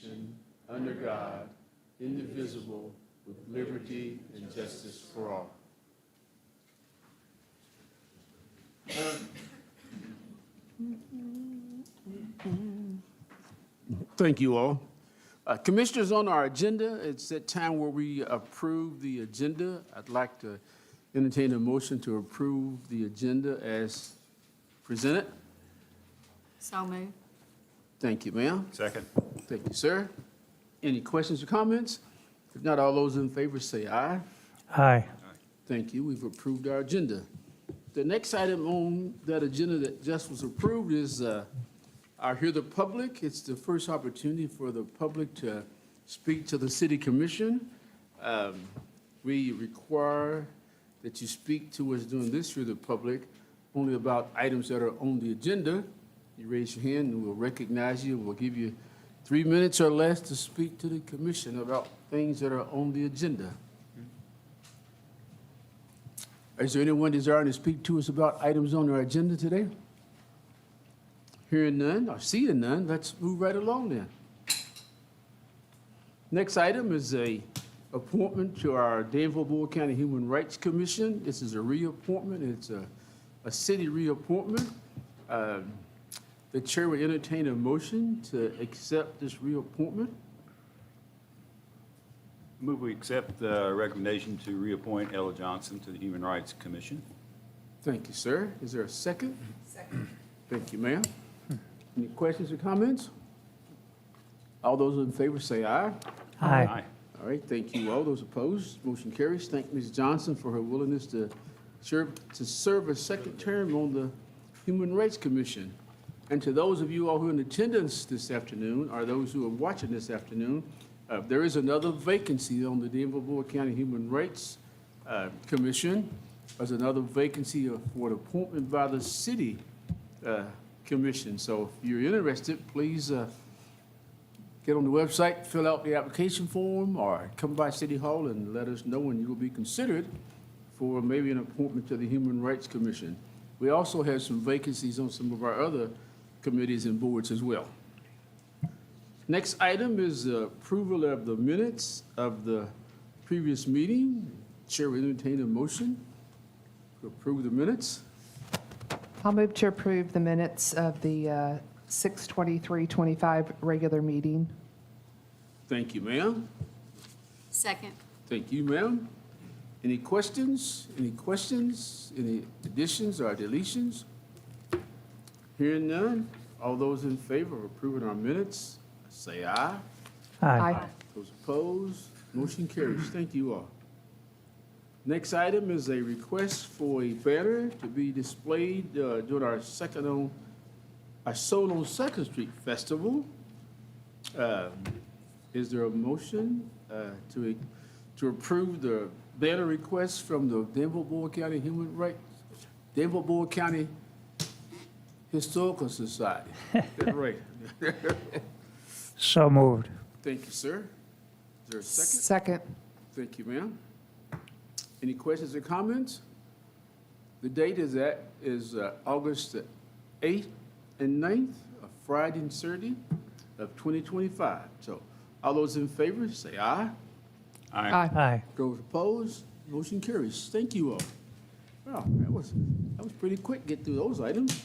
nation, under God, indivisible, with liberty and justice for all. Thank you all. Commissioners, on our agenda, it's that time where we approve the agenda. I'd like to entertain a motion to approve the agenda as presented. So moved. Thank you, ma'am. Second. Thank you, sir. Any questions or comments? If not, all those in favor say aye. Aye. Thank you. We've approved our agenda. The next item on that agenda that just was approved is our Hear the Public. It's the first opportunity for the public to speak to the city commission. We require that you speak to us during this Hear the Public only about items that are on the agenda. You raise your hand and we'll recognize you. We'll give you 3 minutes or less to speak to the commission about things that are on the agenda. Is there anyone desiring to speak to us about items on our agenda today? Hearing none, or seeing none, let's move right along then. Next item is a appointment to our Danville Board County Human Rights Commission. This is a reappointment. It's a city reappointment. The chair will entertain a motion to accept this reappointment. Move we accept the recommendation to reappoint Ella Johnson to the Human Rights Commission. Thank you, sir. Is there a second? Second. Thank you, ma'am. Any questions or comments? All those in favor say aye. Aye. All right, thank you. All those opposed, motion carries. Thank Ms. Johnson for her willingness to serve a second term on the Human Rights Commission. And to those of you all who are in attendance this afternoon, or those who are watching this afternoon, there is another vacancy on the Danville Board County Human Rights Commission. There's another vacancy for an appointment by the city commission. So if you're interested, please get on the website, fill out the application form, or come by City Hall and let us know when you will be considered for maybe an appointment to the Human Rights Commission. We also have some vacancies on some of our other committees and boards as well. Next item is approval of the minutes of the previous meeting. Chair will entertain a motion to approve the minutes. I'll move to approve the minutes of the 6/23/25 regular meeting. Thank you, ma'am. Second. Thank you, ma'am. Any questions? Any questions? Any additions or deletions? Hearing none, all those in favor of approving our minutes, say aye. Aye. Those opposed, motion carries. Thank you all. Next item is a request for a banner to be displayed during our Soul on Second Street Festival. Is there a motion to approve the banner request from the Danville Board County Human Rights, Danville Board County Historical Society? That's right. So moved. Thank you, sir. Is there a second? Second. Thank you, ma'am. Any questions or comments? The date is August the 8th and 9th, a Friday and Saturday of 2025. So all those in favor, say aye. Aye. Aye. Those opposed, motion carries. Thank you all. Wow, that was pretty quick, get through those items.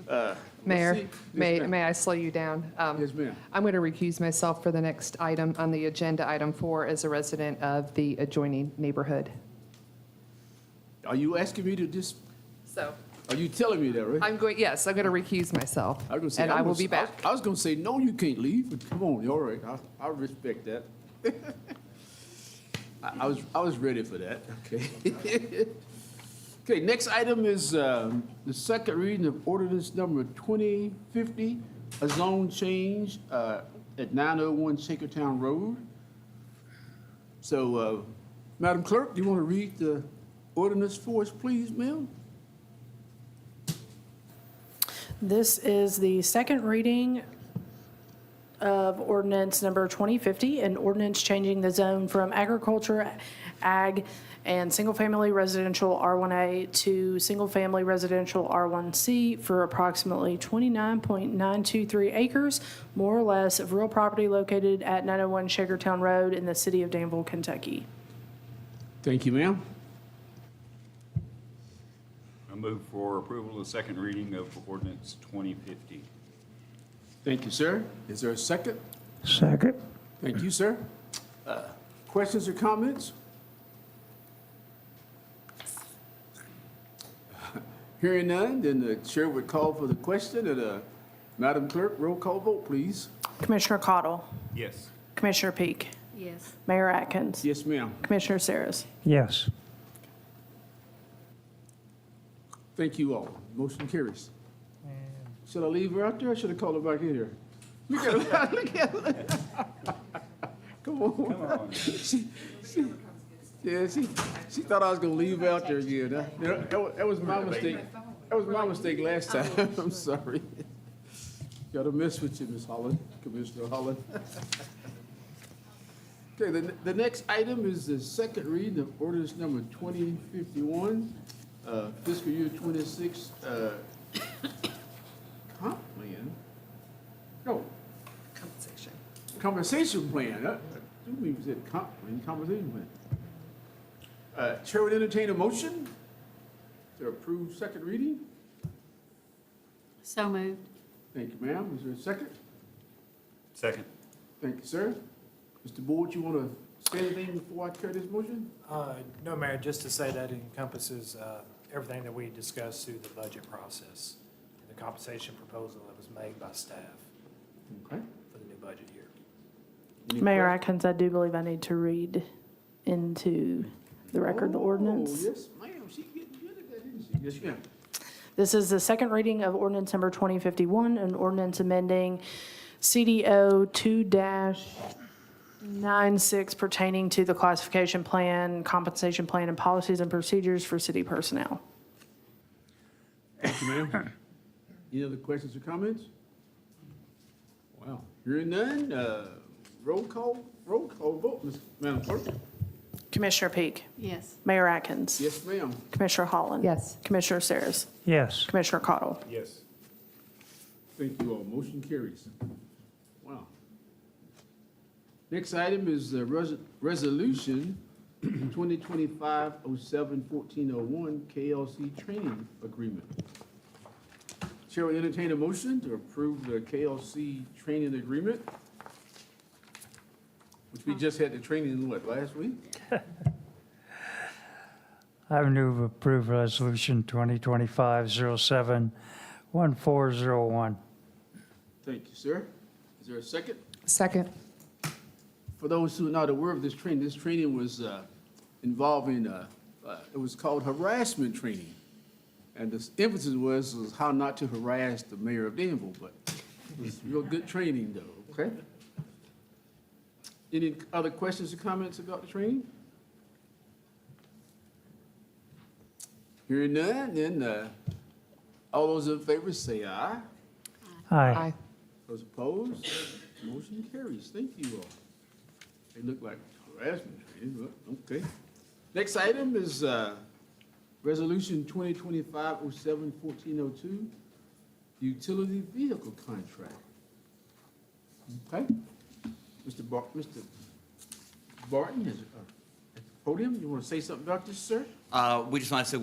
Let's Mayor, see. Yes, may ma'am. I slow you down? Yes, ma'am. I'm going to recuse myself for the next item on the agenda, item 4, as a resident of the adjoining neighborhood. Are you asking me to just, So are you telling me that, right? yes, I'm going to recuse myself, I was gonna say, and I will be back. I was gonna say, no, you can't leave, but come on, all right, I'll respect that. I was ready for that, okay. Okay, next item is the second reading of ordinance number 2050, a zone change at 901 Shakertown Road. So, Madam Clerk, do you want to read the ordinance for us, please, ma'am? This is the second reading of ordinance number 2050, an ordinance changing the zone from agriculture, ag, and single-family residential R1A to single-family residential R1C for approximately 29.923 acres, more or less, of real property located at 901 Shakertown Road in the city of Danville, Kentucky. Thank you, ma'am. I move for approval of the second reading of ordinance 2050. Thank you, sir. Is there a second? Second. Thank you, sir. Questions or comments? Hearing none, then the chair would call for the question. And Madam Clerk, roll call vote, please. Commissioner Cottle, Yes. Commissioner Peak, Yes. Mayor Atkins, Yes, ma'am. Commissioner Saras. Yes. Thank you all. Motion carries. Should I leave her out there or should I call her back in here? Look at her. Look at her. Come on. Come on. Yeah, she thought I was gonna leave her out there again. That was my mistake. That was my mistake last time. I'm sorry. Gotta mess with you, Ms. Holland, Commissioner Holland. Okay, the next item is the second reading of ordinance number 2051, fiscal year 26, comp plan? No. Compensation plan. I do believe you said comp plan, compensation plan. Chair would entertain a motion to approve second reading. So moved. Thank you, ma'am. Is there a second? Second. Thank you, sir. Mr. Board, you want to say anything before I carry this motion? No, Mayor, just to say that encompasses everything that we discussed through the budget process and the compensation proposal that was made by staff Okay. for the new budget year. Any Mayor questions? Atkins, I do believe I need to read into the record the ordinance. Oh, yes, ma'am. She's getting good at that, isn't she? Yes, ma'am. This is the second reading of ordinance number 2051, an ordinance amending CDO 2-96 pertaining to the classification plan, compensation plan, and policies and procedures for city personnel. Thank you, ma'am. Any other questions or comments? Wow. Hearing none, roll call vote, Madam Clerk. Commissioner Peak, Yes. Mayor Atkins, Yes, ma'am. Commissioner Holland. Yes. Commissioner Saras, Yes. Commissioner Cottle. Yes. Thank you all. Motion carries. Wow. Next item is the resolution 2025-07-1401 KLC training agreement. Chair will entertain a motion to approve the KLC training agreement, which we just had the training, last week? I move approve resolution 2025-07-1401. Thank you, sir. Is there a second? Second. For those who are not aware of this training was involving, it was called harassment training. And the emphasis was how not to harass the mayor of Danville, but it was real good training though, okay? Any other questions or comments about the training? Hearing none, then all those in favor say aye. Aye. Those opposed, motion carries. Thank you all. They look like harassment training, but okay. Next item is Resolution 2025-07-1402, utility vehicle contract. Okay. Mr. Barton is at the podium. You want to say something about this, sir? We just want to say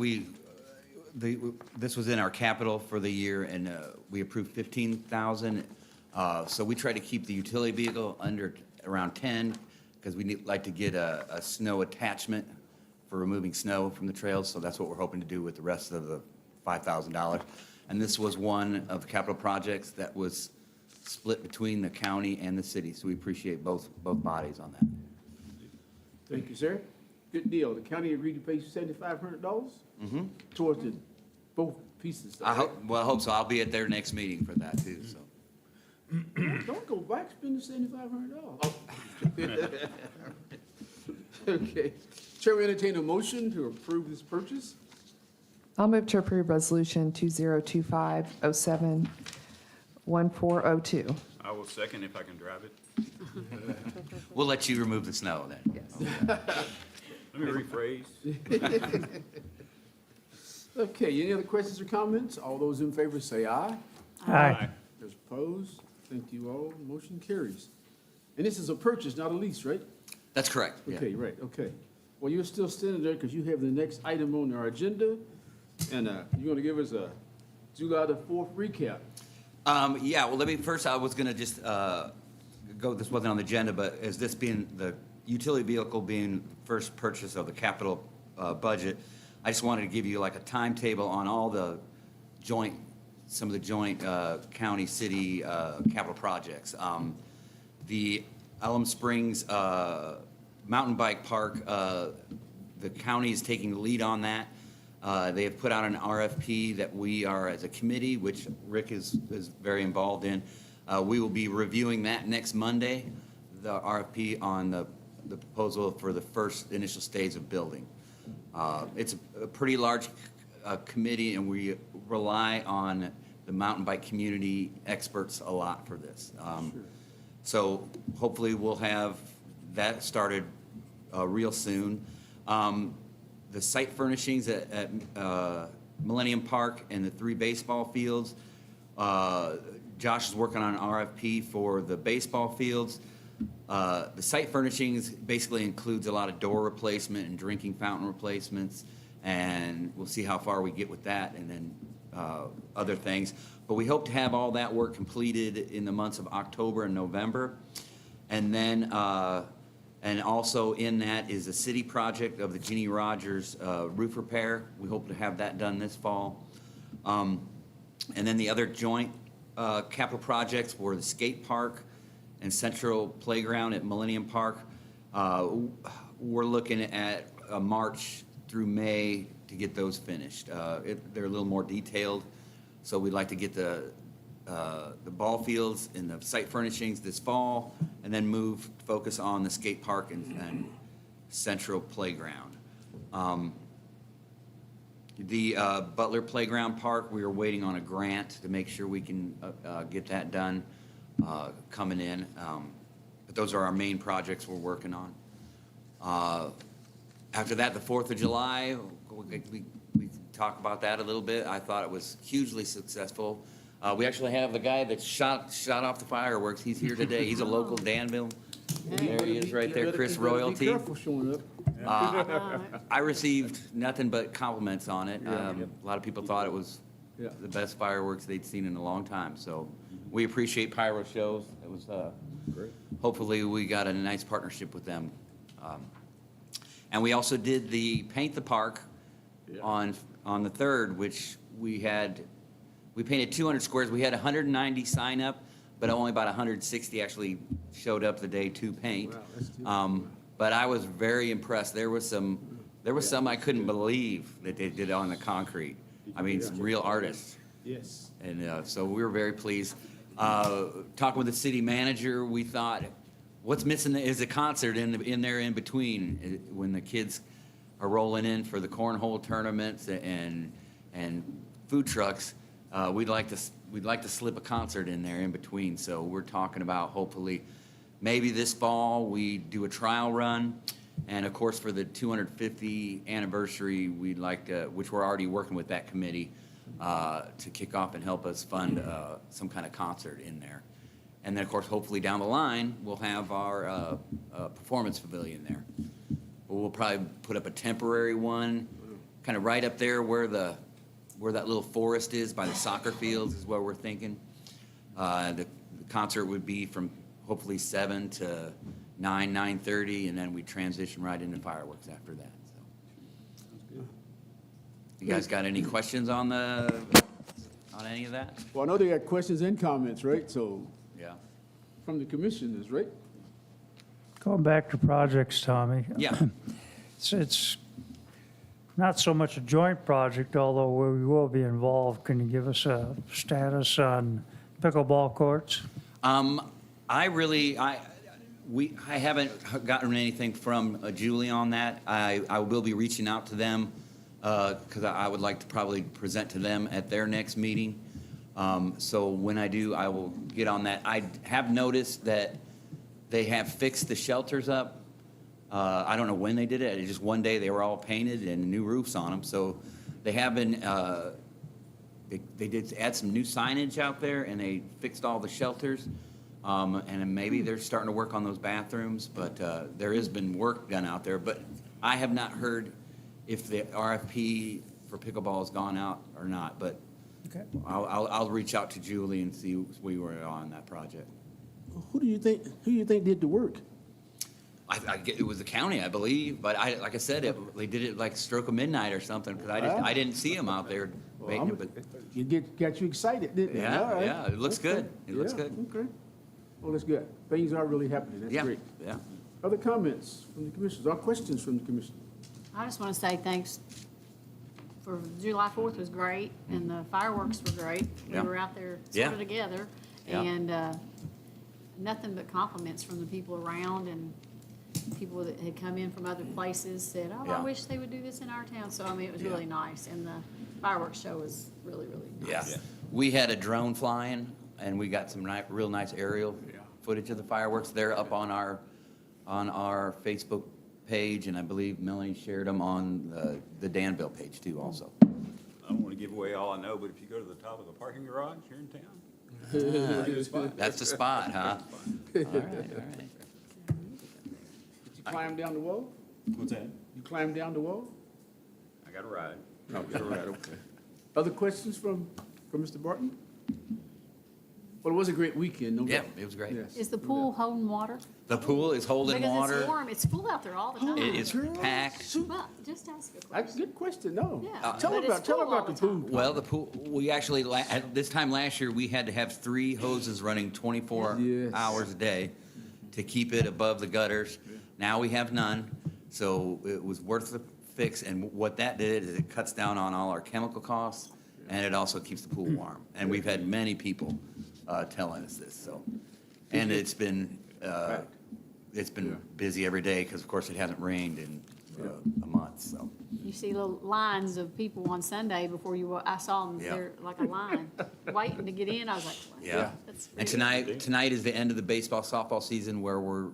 this was in our capital for the year, and we approved 15,000. So we try to keep the utility vehicle under around 10, because we like to get a snow attachment for removing snow from the trails. So that's what we're hoping to do with the rest of the $5,000. And this was one of the capital projects that was split between the county and the city. So we appreciate both bodies on that. Thank you, sir. Good deal. The county agreed to pay $7,500 towards both pieces. I hope so. I'll be at their next meeting for that too, so. Don't go back, spend the $7,500. Okay. Chair will entertain a motion to approve this purchase. I'll move to approve resolution 1402. I will second if I can drive it. We'll let you remove the snow then. Yes. Let me rephrase. Okay, any other questions or comments? All those in favor say aye. Aye. Those opposed, thank you all. Motion carries. And this is a purchase, not a lease, right? That's correct. Yeah. Okay, right, okay. Well, you're still standing there because you have the next item on our agenda. And you're going to give us a July the 4th recap. Yeah, well, first I was gonna just this wasn't on the agenda, but as this being the utility vehicle being first purchase of the capital budget, I just wanted to give you like a timetable on all the some of the joint county, city capital projects. The Elm Springs Mountain Bike Park, the county is taking the lead on that. They have put out an RFP that we are, as a committee, which Rick is very involved in, we will be reviewing that next Monday, the RFP on the proposal for the first initial stage of building. It's a pretty large committee, and we rely on the mountain bike community experts a lot for this. So hopefully we'll have that started real soon. The site furnishings at Millennium Park and the 3 baseball fields. Josh is working on an RFP for the baseball fields. The site furnishings basically includes a lot of door replacement and drinking fountain replacements, and we'll see how far we get with that, and then other things. But we hope to have all that work completed in the months of October and November. And then and also in that is the city project of the Ginny Rogers roof repair. We hope to have that done this fall. And then the other joint capital projects were the skate park and central playground at Millennium Park. We're looking at March through May to get those finished. They're a little more detailed, so we'd like to get the ball fields and the site furnishings this fall, and then focus on the skate park and central playground. The Butler Playground Park, we are waiting on a grant to make sure we can get that done coming in. But those are our main projects we're working on. After that, the 4th of July, we talk about that a little bit. I thought it was hugely successful. We actually have the guy that shot off the fireworks. He's here today. He's a local Danville. There he is right there, Chris Royalty. Be careful showing up. I received nothing but compliments on it. A lot of people thought it was the best fireworks they'd seen in a long time. So we appreciate pyro shows. It was great. Hopefully we got a nice partnership with them. And we also did the Paint the Park on the 3rd, which we painted 200 squares. We had 190 sign up, but only about 160 actually showed up the day to paint. Wow, that's too But I was very impressed. There was some I couldn't believe that they did on the concrete. I mean, some real artists. Yes. And so we were very pleased. Talking with the city manager, we thought, what's missing is a concert in there in between when the kids are rolling in for the cornhole tournaments and food trucks. We'd like to slip a concert in there in between. So we're talking about hopefully maybe this fall we do a trial run, and of course for the 250th anniversary we'd like to, which we're already working with that committee to kick off and help us fund some kind of concert in there. And then of course hopefully down the line we'll have our performance pavilion there. But we'll probably put up a temporary one, kind of right up there where that little forest is by the soccer fields is what we're thinking. The concert would be from hopefully 7 to 9:30, and then we transition right into fireworks after that. So, you guys got any questions on any of that? Well, I know they got questions and comments, right? So Yeah. from the commissioners, right? Going back to projects, Tommy. Yeah. It's not so much a joint project, although we will be involved. Can you give us a status on pickleball courts? I haven't gotten anything from Julie on that. I will be reaching out to them because I would like to probably present to them at their next meeting. So when I do, I will get on that. I have noticed that they have fixed the shelters up. I don't know when they did it. It's just one day they were all painted and new roofs on them. So they have been, they did add some new signage out there and they fixed all the shelters. And then maybe they're starting to work on those bathrooms, but there has been work done out there. But I have not heard if the RFP for pickleball has gone out or not. But Okay. I'll reach out to Julie and see where we were on that project. Who do you think did the work? It was the county, I believe, but like I said, they did it like stroke of midnight or something, because I didn't see them out there making it, but, Got you excited, didn't it? All yeah, right. yeah, it looks good. It looks Yeah, good. Okay. Well, that's good. Things are really happening. That's Yeah, great. yeah. Other comments from the commissioners or questions from the commission? I just want to say thanks for July 4th was great, and the fireworks were great. We Yeah. were out there Yeah. sort of together, Yeah. and nothing but compliments from the people around, and people that had come in from other places said, oh, Yeah. I wish they would do this in our town. So, I mean, it was Yeah. really nice, and the fireworks show was really, really nice. Yeah. We had a drone flying, and we got some real nice aerial Yeah. footage of the fireworks. They're up on our Facebook page, and I believe Melanie shared them on the Danville page too also. I don't want to give away all I know, but if you go to the top of the parking garage here in town, That's the spot, huh? All right, all right. Did you climb down the wall? what's that? You climbed down the wall? I got a ride. No, all right, okay. Other questions from Mr. Barton? Well, it was a great weekend, no Yeah, doubt. it was great. Yes. Is the pool holding water? The pool is holding Because water. it's warm. It's full out there all the time. It's packed. Well, just ask a That's a question. good question, no. Yeah, Tell but it's about full all the the pool. time. Well, the pool, we actually, at this time last year, we had to have 3 hoses running 24 Yes. hours a day to keep it above the gutters. Now we have none, so it was worth the fix. And what that did is it cuts down on all our chemical costs, and it also keeps the pool warm. And we've had many people telling us this, so. And it's been busy every day, because of course it hasn't rained in a month, so. You see little lines of people on Sunday before you, I saw them, Yeah. they're like a line, waiting to get in. I was like, wow, Yeah. that's And really- tonight is the end of the baseball, softball season, where we're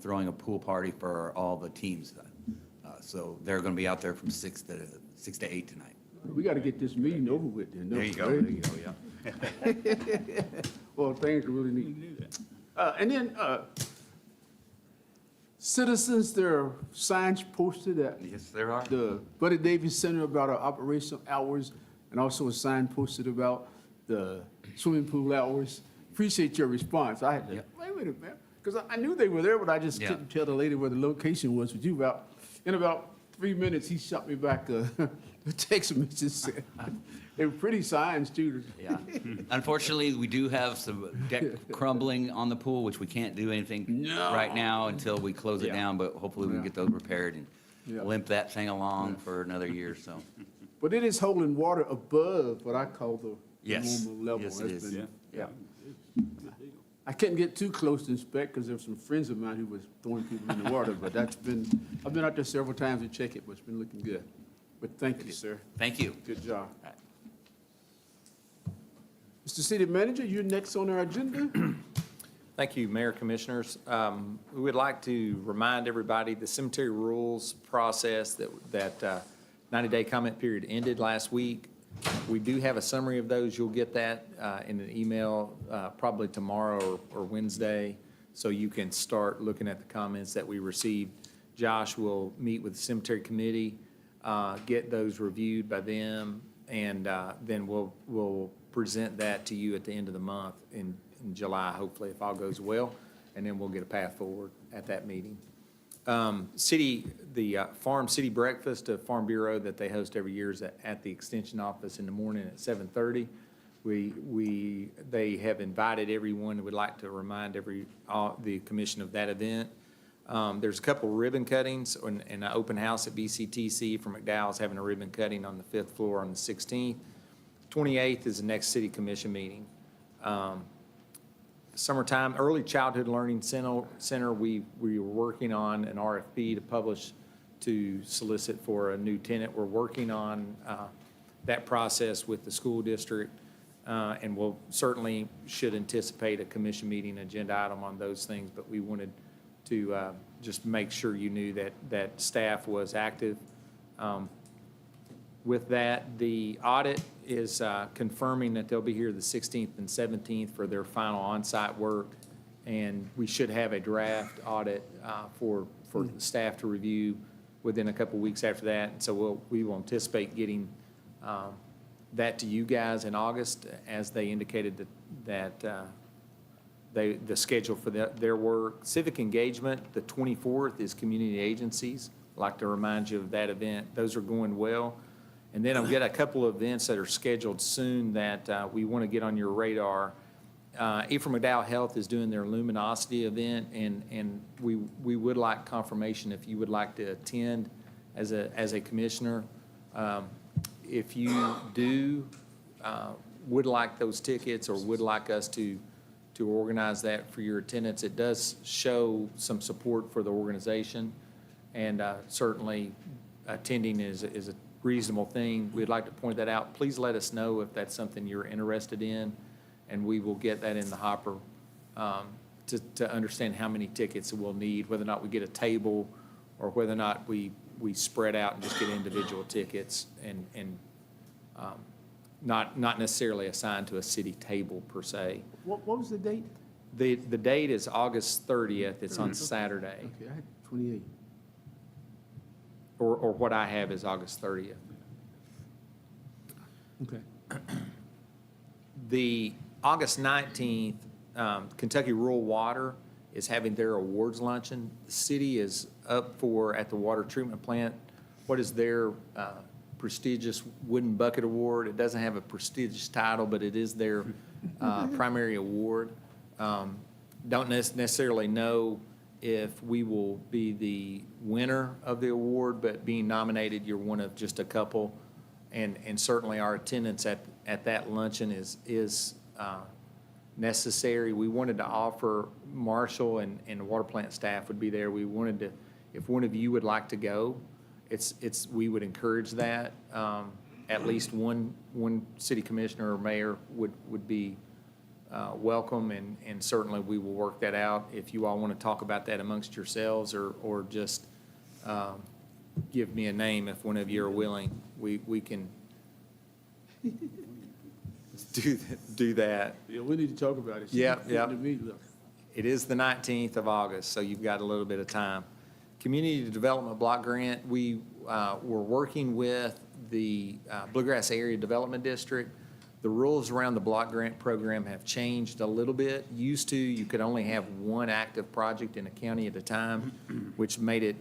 throwing a pool party for all the teams. So they're gonna be out there from 6 to 8 tonight. We got to get this meeting over with then. no? There you go, Right? there you go, yeah. Well, things are really neat. And then, citizens, there are signs posted at Yes, there are. the Buddy Davis Center about our operational hours, and also a sign posted about the swimming pool hours. Appreciate your response. I had to, Yep. wait a minute, man, because I knew they were there, but I just Yeah. couldn't tell the lady where the location was. But in about 3 minutes, he shot me back a text message. They were pretty signs too. Yeah. Unfortunately, we do have some deck crumbling on the pool, which we can't do anything No. right now until we close it Yeah. down, but hopefully we can Yeah. get those repaired and Yeah. limp that thing along for another year or so. But it is holding water above what I call the Yes. normal level. Yes, it That's is. been- Yeah. I couldn't get too close to inspect because there were some friends of mine who was throwing people in the water, but I've been out there several times to check it, but it's been looking good. But thank you, sir. Thank you. Good job. All right. Mr. City Manager, you're next on our agenda. Thank you, Mayor, Commissioners. We would like to remind everybody the cemetery rules process that 90-day comment period ended last week. We do have a summary of those. You'll get that in an email probably tomorrow or Wednesday, so you can start looking at the comments that we received. Josh will meet with the cemetery committee, get those reviewed by them, and then we'll present that to you at the end of the month in July, hopefully, if all goes well, and then we'll get a path forward at that meeting. The Farm City Breakfast of Farm Bureau that they host every year is at the Extension Office in the morning at 7:30. They have invited everyone, and would like to remind the commission of that event. There's a couple ribbon cuttings and an open house at BCTC for McDowell's having a ribbon cutting on the 5th floor on the 16th. 28th is the next city commission meeting. Summertime, Early Childhood Learning Center, we were working on an RFP to publish to solicit for a new tenant. We're working on that process with the school district. And we'll certainly should anticipate a commission meeting agenda item on those things, but we wanted to just make sure you knew that staff was active. With that, the audit is confirming that they'll be here the 16th and 17th for their final on-site work, and we should have a draft audit for the staff to review within a couple weeks after that. And so we will anticipate getting that to you guys in August, as they indicated that the schedule for their work. Civic engagement, the 24th is community agencies. I'd like to remind you of that event. Those are going well. And then I've got a couple of events that are scheduled soon that we want to get on your radar. Ephraim McDowell Health is doing their Luminosity event, and we would like confirmation if you would like to attend as a commissioner. If you do, would like those tickets or would like us to organize that for your attendance, it does show some support for the organization, and certainly attending is a reasonable thing. We'd like to point that out. Please let us know if that's something you're interested in, and we will get that in the hopper to understand how many tickets we'll need, whether or not we get a table or whether or not we spread out and just get individual tickets and not necessarily assigned to a city table per se. What was the date? The date is August 30th. It's on Okay. Saturday, Okay, I had 28. or what I have is August 30th. Okay. The August 19th, Kentucky Rural Water is having their awards luncheon. The city is up for, at the water treatment plant, what is their prestigious Wooden Bucket Award. It doesn't have a prestigious title, but it is their primary award. Don't necessarily know if we will be the winner of the award, but being nominated, you're one of just a couple. And certainly our attendance at that luncheon is necessary. We wanted to offer, Marshall and the water plant staff would be there. We wanted to, if one of you would like to go, we would encourage that. At least one city commissioner or mayor would be welcome, and certainly we will work that out. If you all want to talk about that amongst yourselves, or just give me a name if one of you are willing, we can do that. Yeah, we need to talk about it. Yep. To me, look. It is the 19th of August, so you've got a little bit of time. Community Development Block Grant, we were working with the Bluegrass Area Development District. The rules around the block grant program have changed a little bit. Used to, you could only have one active project in a county at a time, which made it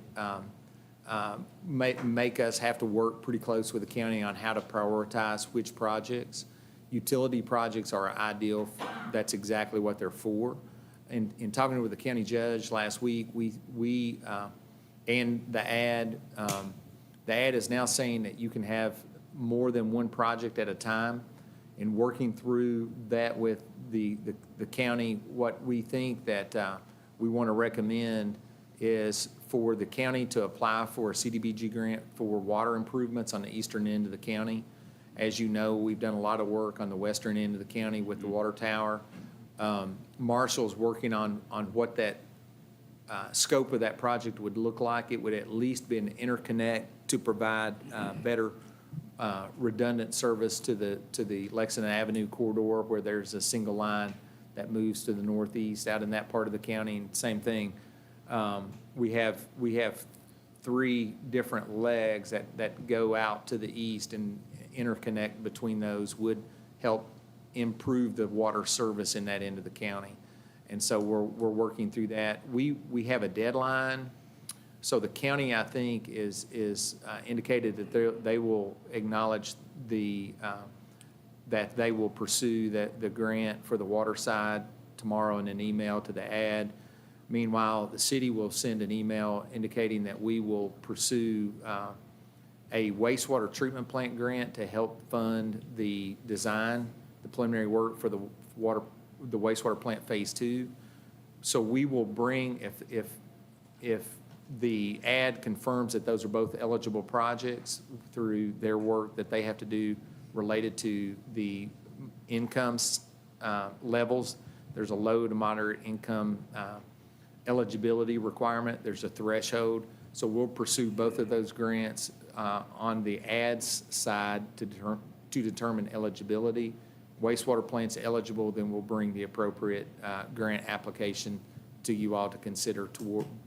make us have to work pretty close with the county on how to prioritize which projects. Utility projects are ideal. That's exactly what they're for. In talking with the county judge last week, we and the ad is now saying that you can have more than one project at a time. In working through that with the county, what we think that we want to recommend is for the county to apply for a CDBG grant for water improvements on the eastern end of the county. As you know, we've done a lot of work on the western end of the county with the water tower. Marshall's working on what that scope of that project would look like. It would at least be an interconnect to provide better redundant service to the Lexington Avenue corridor, where there's a single line that moves to the northeast out in that part of the county. And same thing, we have 3 different legs that go out to the east, and interconnect between those would help improve the water service in that end of the county. And so we're working through that. We have a deadline. So the county, I think, is indicated that they will acknowledge that they will pursue the grant for the water side tomorrow in an email to the ad. Meanwhile, the city will send an email indicating that we will pursue a wastewater treatment plant grant to help fund the design, the preliminary work for the wastewater plant phase 2. So we will bring, if the ad confirms that those are both eligible projects through their work that they have to do related to the incomes levels. There's a low to moderate income eligibility requirement. There's a threshold. So we'll pursue both of those grants on the ads side to determine eligibility. Wastewater plant's eligible, then we'll bring the appropriate grant application to you all to consider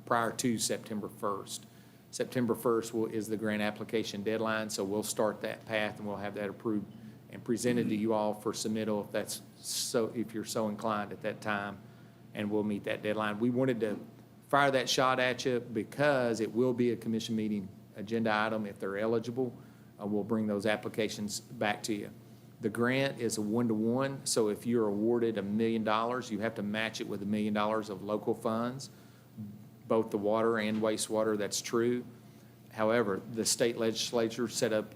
prior to September 1st. September 1st is the grant application deadline, so we'll start that path and we'll have that approved and presented to you all for submittal if you're so inclined at that time, and we'll meet that deadline. We wanted to fire that shot at you because it will be a commission meeting agenda item if they're eligible. We'll bring those applications back to you. The grant is a 1-to-1, so if you're awarded $1 million, you have to match it with $1 million of local funds, both the water and wastewater, that's true. However, the state legislature set up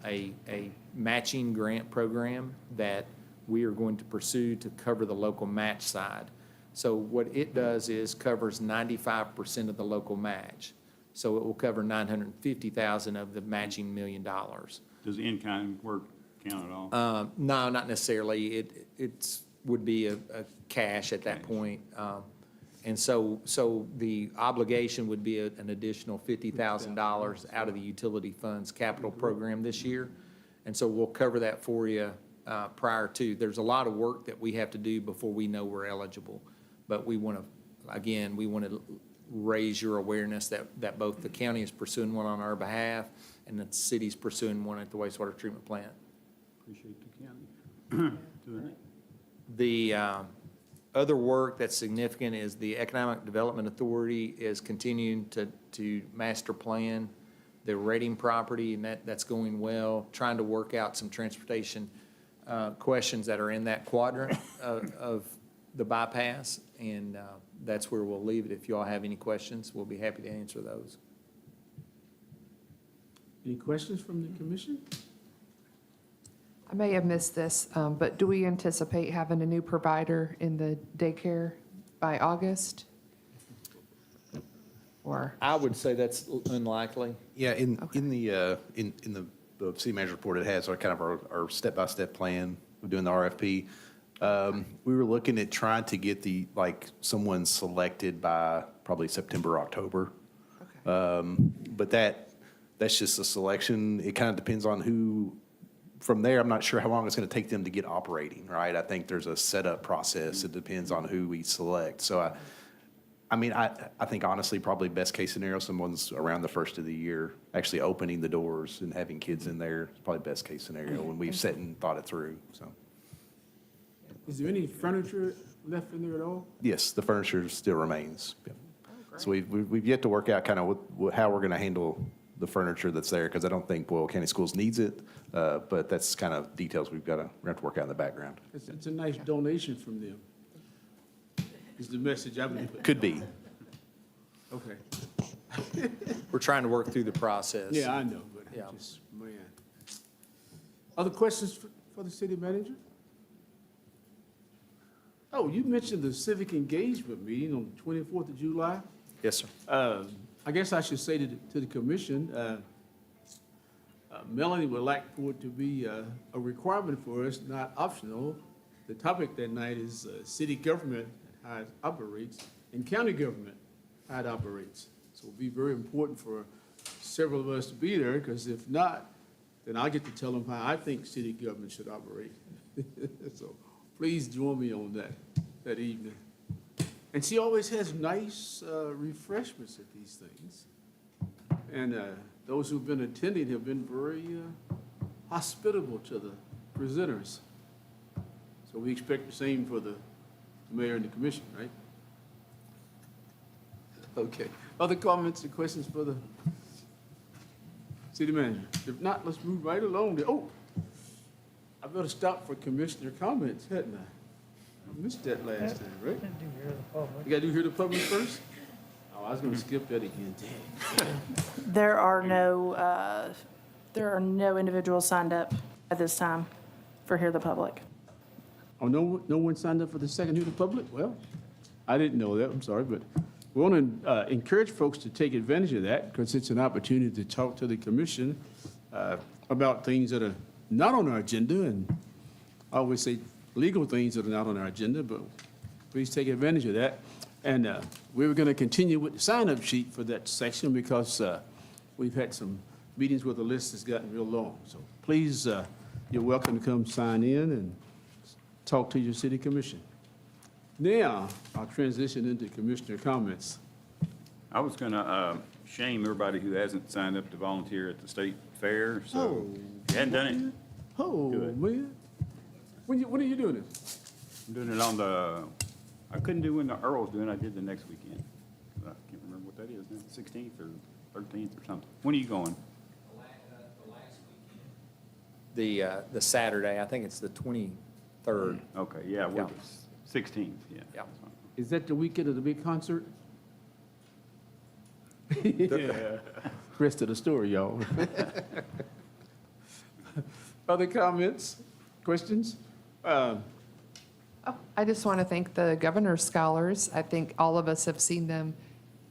a matching grant program that we are going to pursue to cover the local match side. So what it does is covers 95% of the local match. So it will cover $950,000 of the matching $1 million. Does the in-kind work count at all? No, not necessarily. It would be a cash at that point. And so the obligation would be an additional $50,000 out of the utility funds capital program this year. And so we'll cover that for you prior to. There's a lot of work that we have to do before we know we're eligible. But we want to raise your awareness that both the county is pursuing one on our behalf and the city's pursuing one at the wastewater treatment plant. Appreciate the county doing it. The other work that's significant is the Economic Development Authority is continuing to master plan the Reading property, and that's going well, trying to work out some transportation questions that are in that quadrant of the bypass, and that's where we'll leave it. If you all have any questions, we'll be happy to answer those. Any questions from the commission? I may have missed this, but do we anticipate having a new provider in the daycare by August? Or, I would say that's unlikely. Yeah, in the city manager report, it has our kind of our step-by-step plan of doing the RFP. We were looking at trying to get someone selected by probably September, October. okay. But that's just a selection. It kind of depends on who. From there, I'm not sure how long it's going to take them to get operating, right? I think there's a setup process. It depends on who we select. So I think honestly, probably best case scenario, someone's around the first of the year actually opening the doors and having kids in there. It's probably best case scenario when we've sat and thought it through, so. Is there any furniture left in there at all? Yes, the furniture still remains. Yeah. So we've yet to work out kind of how we're going to handle the furniture that's there, because I don't think Boyle County Schools needs it, but that's kind of details we have to work out in the background. It's a nice donation from them. Is the message I would put. Could be. Okay. We're trying to work through the process. Yeah, I know, but Yeah. just, man. Other questions for the city manager? Oh, you mentioned the civic engagement meeting on the 24th of July. Yes, sir. I guess I should say to the commission, Melanie would like for it to be a requirement for us, not optional. The topic that night is city government, how it operates, and county government, how it operates. So it'll be very important for several of us to be there, because if not, then I'll get to tell them how I think city government should operate. So please join me on that evening. And she always has nice refreshments at these things. And those who've been attending have been very hospitable to the presenters. So we expect the same for the mayor and the commission, right? Okay. Other comments or questions for the city manager? If not, let's move right along. Oh, I better stop for commissioner comments, hadn't I? I missed that last time, right? You gotta do hear the public first? Oh, I was gonna skip that again, dang. There are no individuals signed up at this time for Hear the Public. Oh, no one signed up for the second hear the public? Well, I didn't know that, I'm sorry, but we want to encourage folks to take advantage of that, because it's an opportunity to talk to the commission about things that are not on our agenda, and I always say legal things that are not on our agenda, but please take advantage of that. And we were going to continue with the sign-up sheet for that section because we've had some meetings where the list has gotten real long. So please, you're welcome to come sign in and talk to your city commission. Now, I'll transition into commissioner comments. I was gonna shame everybody who hasn't signed up to volunteer at the state fair, so Oh, if you hadn't done it, Oh, Do it. man. When are you doing this? I'm doing it on I couldn't do when the Earl's doing, I did the next weekend. I can't remember what that is now, 16th or 13th or something. When are you going? The Saturday, I think it's the 23rd. Okay, yeah, Yeah. we're the 16th, yeah. Yeah. Is that the weekend of the big concert? Yeah. Rest of the story, y'all. Other comments, questions? I just want to thank the governor's scholars. I think all of us have seen them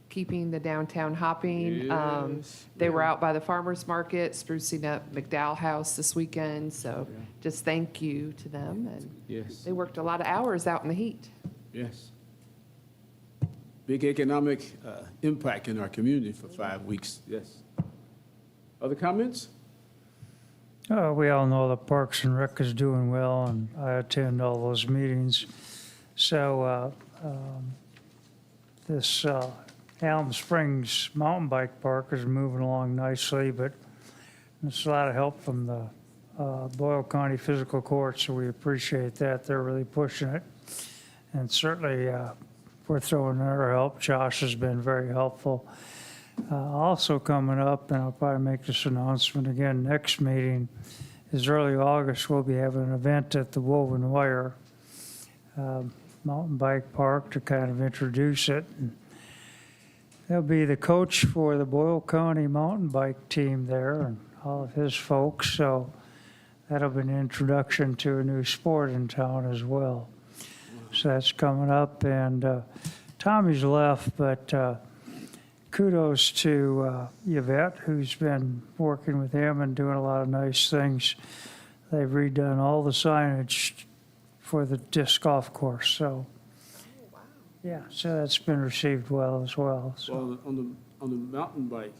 keeping the downtown hopping. Yes, They were yeah. out by the farmer's market sprucing up McDowell House this weekend, so Yeah. just thank you to them. And Yes, they worked a lot of hours out in the heat. yes. Big economic impact in our community for 5 weeks, yes. Other comments? We all know that Parks and Rec is doing well, and I attend all those meetings. So this Elm Springs Mountain Bike Park is moving along nicely, but there's a lot of help from the Boyle County Physical Court, so we appreciate that. They're really pushing it. And certainly, we're throwing our help. Josh has been very helpful. Also coming up, and I'll probably make this announcement again, next meeting is early August. We'll be having an event at the Woven Wire Mountain Bike Park to kind of introduce it. And there'll be the coach for the Boyle County mountain bike team there and all of his folks. So that'll be an introduction to a new sport in town as well. So that's coming up. And Tommy's left, but kudos to Yvette, who's been working with him and doing a lot of nice things. They've redone all the signage for the disc golf course, so. Yeah, so that's been received well as well, so. Well, on the mountain bike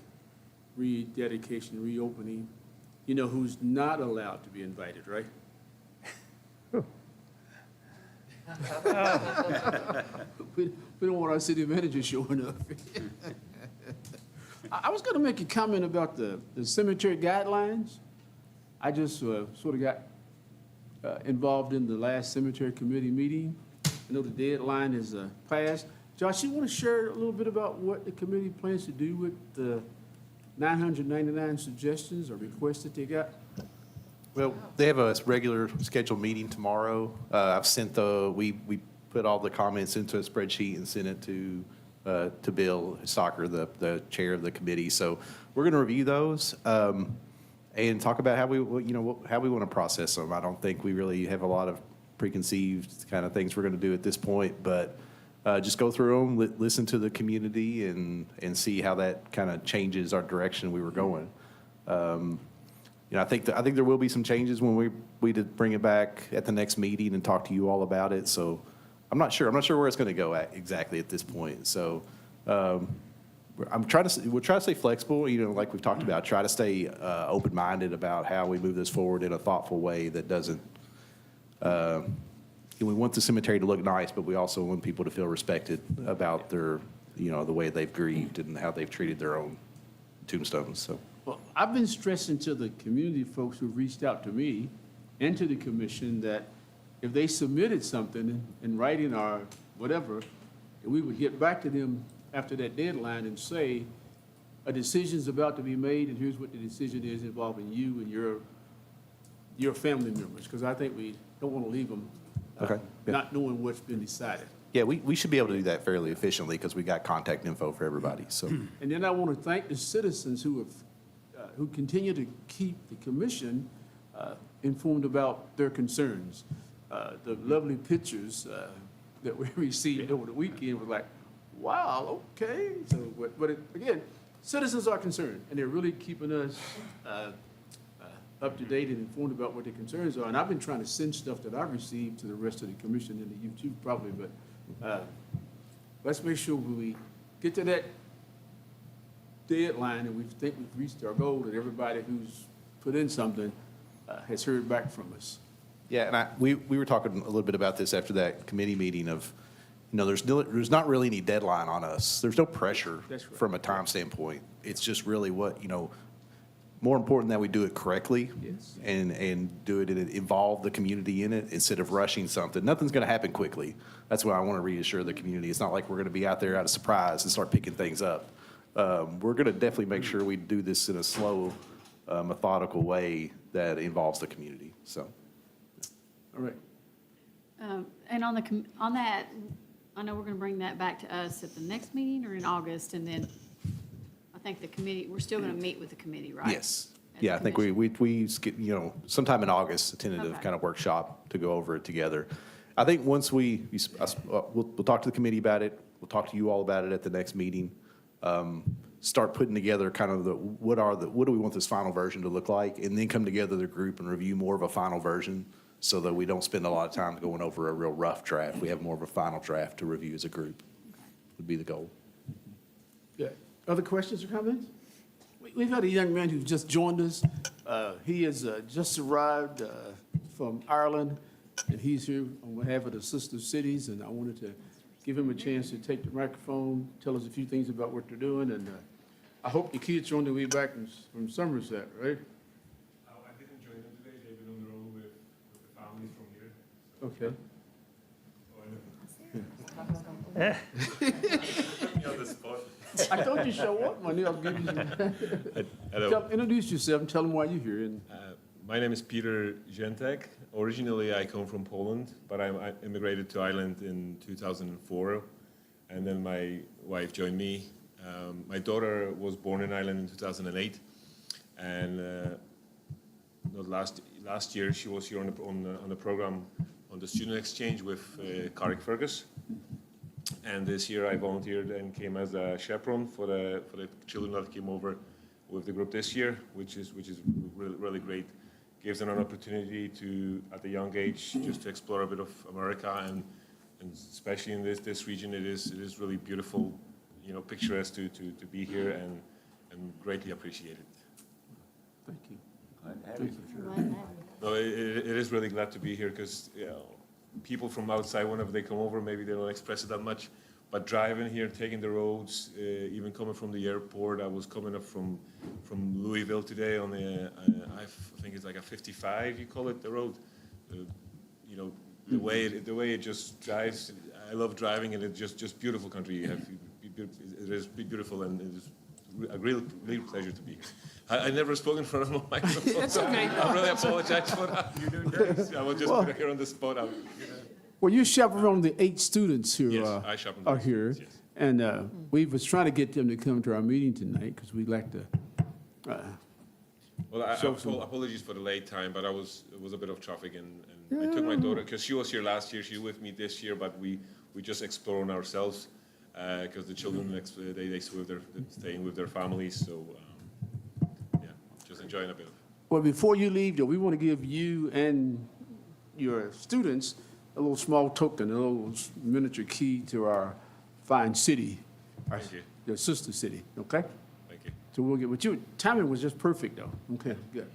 rededication, reopening, you know who's not allowed to be invited, right? We don't want our city manager showing up. I was gonna make a comment about the cemetery guidelines. I just sort of got involved in the last cemetery committee meeting. I know the deadline is passed. Josh, you want to share a little bit about what the committee plans to do with the 999 suggestions or requests that they got? Well, they have a regular scheduled meeting tomorrow. I've sent we put all the comments into a spreadsheet and sent it to Bill Stocker, the chair of the committee. So we're going to review those and talk about how we want to process them. I don't think we really have a lot of preconceived kind of things we're going to do at this point, but just go through them, listen to the community, and see how that kind of changes our direction we were going. I think there will be some changes when we did bring it back at the next meeting and talk to you all about it. So I'm not sure where it's going to go at exactly at this point. So we'll try to stay flexible, like we've talked about, try to stay open-minded about how we move this forward in a thoughtful way that doesn't, we want the cemetery to look nice, but we also want people to feel respected about their, the way they've grieved and how they've treated their own tombstones, so. Well, I've been stressing to the community folks who've reached out to me and to the commission that if they submitted something in writing or whatever, that we would get back to them after that deadline and say, a decision's about to be made, and here's what the decision is involving you and your family members, because I think we don't want to leave them Okay, yeah. not knowing what's been decided. Yeah, we should be able to do that fairly efficiently because we got contact info for everybody, so. And then I want to thank the citizens who continue to keep the commission informed about their concerns. The lovely pictures that we received over the weekend was like, wow, okay. So, but again, citizens are concerned, and they're really keeping us up to date and informed about what their concerns are. And I've been trying to send stuff that I've received to the rest of the commission and the youth too, probably, but let's make sure we get to that deadline and we think we've reached our goal, that everybody who's put in something has heard back from us. Yeah, and we were talking a little bit about this after that committee meeting of, there's not really any deadline on us. There's no pressure That's right. from a time standpoint. It's just really what, more important that we do it correctly. Yes. And do it and involve the community in it instead of rushing something. Nothing's going to happen quickly. That's why I want to reassure the community. It's not like we're going to be out there out of surprise and start picking things up. We're going to definitely make sure we do this in a slow, methodical way that involves the community, so. All right. And on that, I know we're gonna bring that back to us at the next meeting or in August, and then I think the committee, we're still gonna meet with the committee, right? Yes. As a Yeah, I think we sometime in August, a tentative Okay. kind of workshop to go over it together. I think once we'll talk to the committee about it, we'll talk to you all about it at the next meeting. Start putting together kind of what do we want this final version to look like? And then come together, the group, and review more of a final version so that we don't spend a lot of time going over a real rough draft. We have more of a final draft to review as a group, would be the goal. Yeah. Other questions or comments? We've had a young man who's just joined us. He has just arrived from Ireland, and he's here on behalf of the sister cities, and I wanted to give him a chance to take the microphone, tell us a few things about what they're doing, and I hope the kids are on their way back from Somerset, right? I didn't join them today. They've been on the road with the families from here. Okay. Put me on the spot. I told you show up, Money. I'll give you some. Hello. Introduce yourself and tell them why you're here. And My name is Peter Jentek. Originally, I come from Poland, but I immigrated to Ireland in 2004, and then my wife joined me. My daughter was born in Ireland in 2008, and last year she was here on the program on the student exchange with Carrick Fergus. And this year I volunteered and came as a chaperone for the children that came over with the group this year, which is really great. Gives them an opportunity to, at a young age, just to explore a bit of America, and especially in this region, it is really beautiful, picturesque to be here, and greatly appreciated. thank you. I'm glad to have you. No, it is really glad to be here because people from outside, whenever they come over, maybe they don't express it that much. But driving here, taking the roads, even coming from the airport, I was coming up from Louisville today on the, I think it's like a 55, you call it, the road. The way it just drives, I love driving, and it's just beautiful country. It is beautiful, and it is a real pleasure to be here. I never spoke in front of a microphone. It's okay. I really apologize for that. You're doing great. I was just put here on the spot. Well, you chaperone the 8 students who Yes, I chaperone the are 8 here. students, yes. And we was trying to get them to come to our meeting tonight because we'd like to. Well, apologies for the late time, but it was a bit of traffic, and I took my daughter, because she was here last year, she's with me this year, but we just explore on ourselves, because the children, they staying with their families, so, just enjoying a bit of it. Well, before you leave, though, we want to give you and your students a little small token, a little miniature key to our fine city, Thank you. your sister city, okay? Thank you. So we'll get with you. Timing was just perfect, though. Okay, good.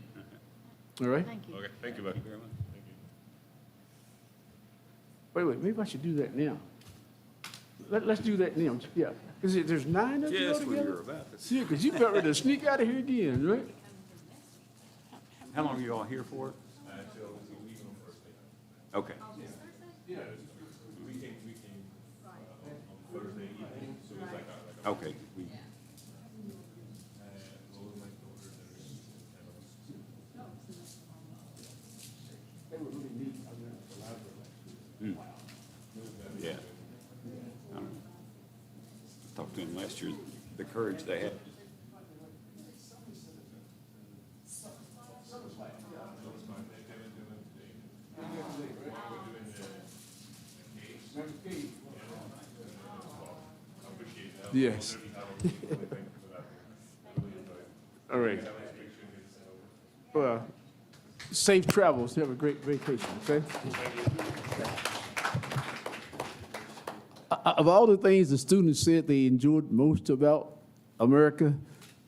All right? Thank you. Okay, thank you, buddy. Thank you. Wait, maybe I should do that now. Let's do that now, yeah. Is it, there's 9 of you all together? Yeah, because you about ready to sneak out of here again, right? How long are you all here for? Until the week on Thursday. Okay. We came on Thursday evening, so it's like a Okay. Yeah. Talked to him last year, the courage they had. Yes. All right. Well, Safe travels. Have a great vacation, okay? Of all the things the students said they enjoyed most about America,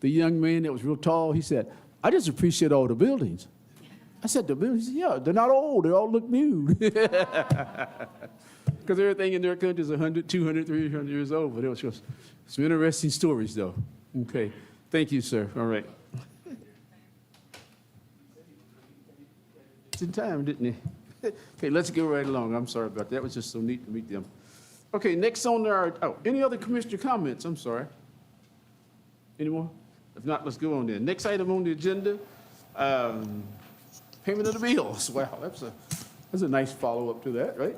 the young man that was real tall, he said, I just appreciate all the buildings. I said, the buildings? He said, yeah, they're not old. They all look new. Because everything in their country is 100, 200, 300 years old. But it was just some interesting stories, though. Okay. Thank you, sir. All right. It's in time, didn't he? Okay, let's go right along. I'm sorry about that. It was just so neat to meet them. Okay, next on our, any other commissioner comments? I'm sorry. Any more? If not, let's go on then. Next item on the agenda, payment of the bills. Wow, that's a nice follow-up to that, right?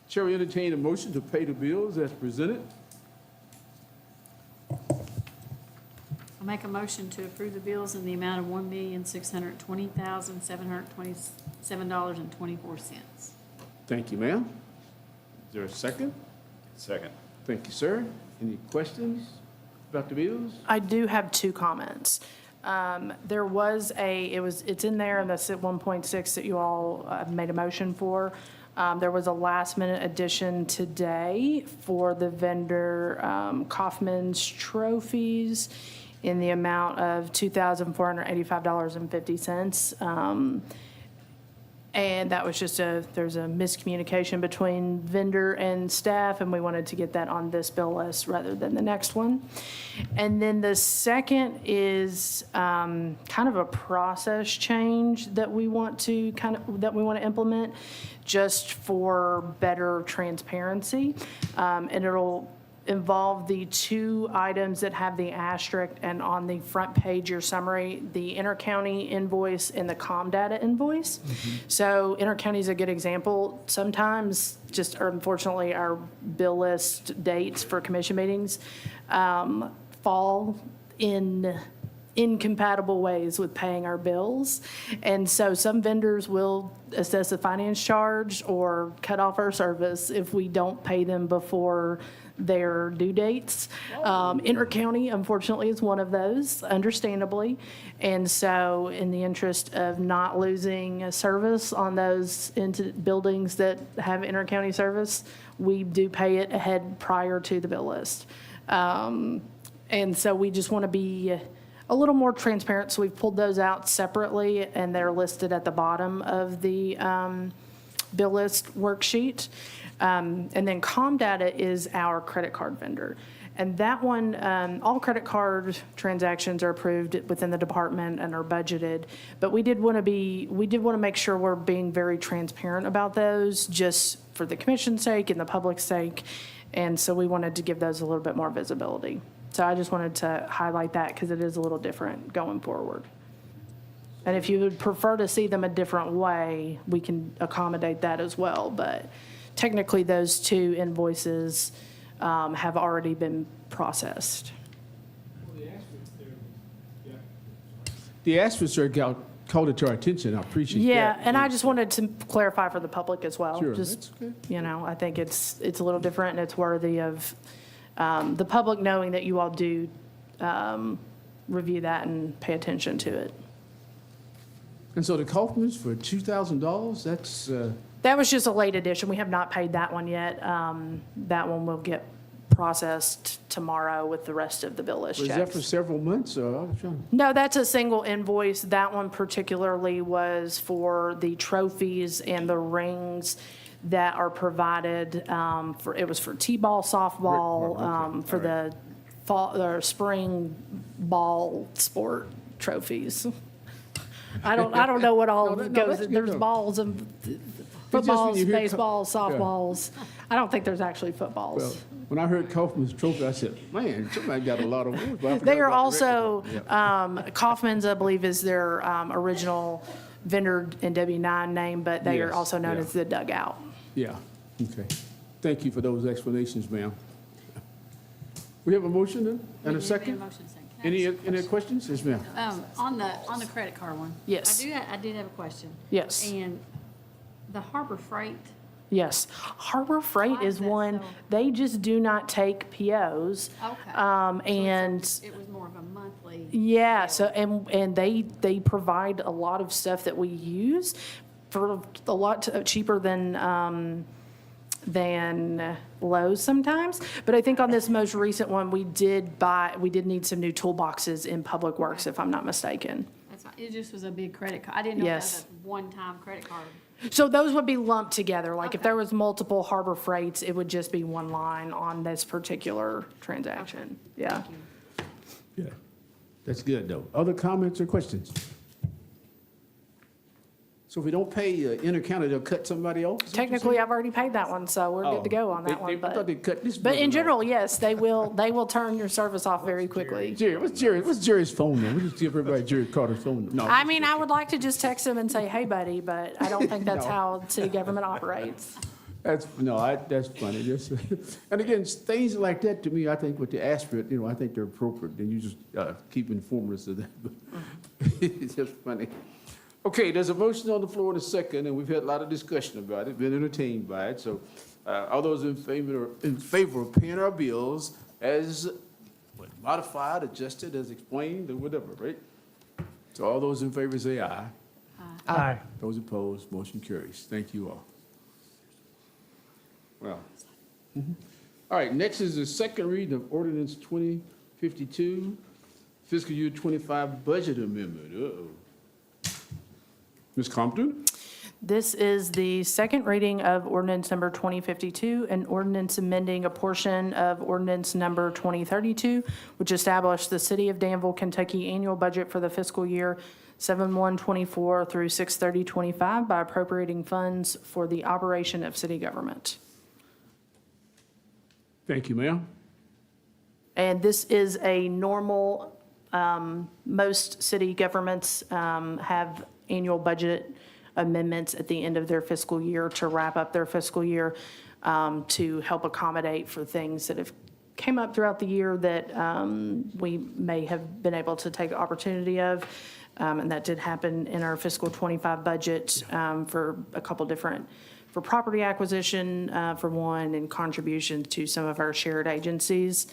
Chair will entertain a motion to pay the bills as presented. I'll make a motion to approve the bills in the amount of $1,620,727.24. Thank you, ma'am. Is there a second? Second. Thank you, sir. Any questions about the bills? I do have two comments. There was it's in there in the 1.6 that you all made a motion for. There was a last-minute addition today for the vendor Kaufman's Trophies in the amount of $2,485.50. And that was just there's a miscommunication between vendor and staff, and we wanted to get that on this bill list rather than the next one. And then the second is kind of a process change that we want to implement just for better transparency. And it'll involve the two items that have the asterisk and on the front page, your summary, the intercounty invoice and the ComData invoice. So intercounty is a good example. Sometimes just unfortunately our bill list dates for commission meetings fall in incompatible ways with paying our bills. And so some vendors will assess a finance charge or cut off our service if we don't pay them before their due dates. Intercounty, unfortunately, is one of those, understandably. And so in the interest of not losing a service on those into buildings that have intercounty service, we do pay it ahead prior to the bill list. And so we just want to be a little more transparent. So we've pulled those out separately, and they're listed at the bottom of the bill list worksheet. And then ComData is our credit card vendor. And that one, all credit card transactions are approved within the department and are budgeted. But we did want to make sure we're being very transparent about those, just for the commission's sake and the public's sake. And so we wanted to give those a little bit more visibility. So I just wanted to highlight that because it is a little different going forward. And if you would prefer to see them a different way, we can accommodate that as well. But technically, those two invoices have already been processed. The asterisk, sir, called it to our attention. I appreciate that. Yeah, and I just wanted to clarify for the public as well. Sure, Just, that's okay. I think it's a little different, and it's worthy of the public knowing that you all do review that and pay attention to it. And so the Kaufman's for $2,000, that's, That was just a late addition. We have not paid that one yet. That one will get processed tomorrow with the rest of the bill list was that for checks. several months? Or I was trying to- No, that's a single invoice. That one particularly was for the trophies and the rings that are provided it was for T-ball, softball, for the fall or spring ball sport trophies. I don't know what all No, goes. that's good, There's though. balls and when footballs, you hear baseballs, softballs. I don't think there's actually footballs. Well, when I heard Kaufman's Trophy, I said, man, somebody got a lot of words. but I forgot They are about the also, record. Yeah. Kaufman's, I believe, is their original vendor and W9 name, but they are Yes, also known yeah. as the Dugout. Yeah, okay. Thank you for those explanations, ma'am. We have a motion then, and a second? Motion second. Can I ask Any questions? Yes, ma'am. On the credit card one. Yes. I did have a question. Yes. And the Harbor Freight, Yes. Harbor Freight Why is is that one, so- they just do not take POs. okay. And It was more of a monthly. Yeah, so, and they provide a lot of stuff that we use for a lot cheaper than Lowe's sometimes. But I think on this most recent one, we did need some new toolboxes in Public Works, if I'm not mistaken. That's fine. It just was a big credit card. I didn't know that Yes. was a one-time credit card. So those would be lumped together, like if Okay. there was multiple Harbor Freights, it would just be one line on this particular transaction. Yeah. Thank you. Yeah, that's good, though. Other comments or questions? So if we don't pay inter-county, they'll cut somebody off? Is that what you're Technically, saying? I've already paid that one, so we're good to go on that They- one, I thought but. they cut this. But in building off. general, yes, they will turn your service off very quickly. Jerry, what's Jerry's phone number? We'll just give everybody Jerry Carter's phone number. No, I mean, I would like to just text them and say, hey, buddy, but I don't think that's how city government operates. that's funny. And again, things like that, to me, I think what they ask for it, I think they're appropriate. And you just keep informing us of that. It's just funny. Okay, there's a motion on the floor in a second, and we've had a lot of discussion about it, been entertained by it. So all those in favor of paying our bills as modified, adjusted, as explained, or whatever, right? So all those in favor say aye. Aye. Those opposed, motion carries. Thank you all. Well, all right, next is the second reading of ordinance 2052, fiscal year 25 budget amendment. Uh-oh. Ms. Compton? This is the second reading of ordinance number 2052, an ordinance amending a portion of ordinance number 2032, which established the City of Danville, Kentucky annual budget for the fiscal year 7/1/24 through 6/30/25 by appropriating funds for the operation of city government. Thank you, ma'am. And this is a normal, most city governments have annual budget amendments at the end of their fiscal year to wrap up their fiscal year, to help accommodate for things that have came up throughout the year that we may have been able to take opportunity of. And that did happen in our fiscal 25 budget for a couple different, for property acquisition for one, and contributions to some of our shared agencies,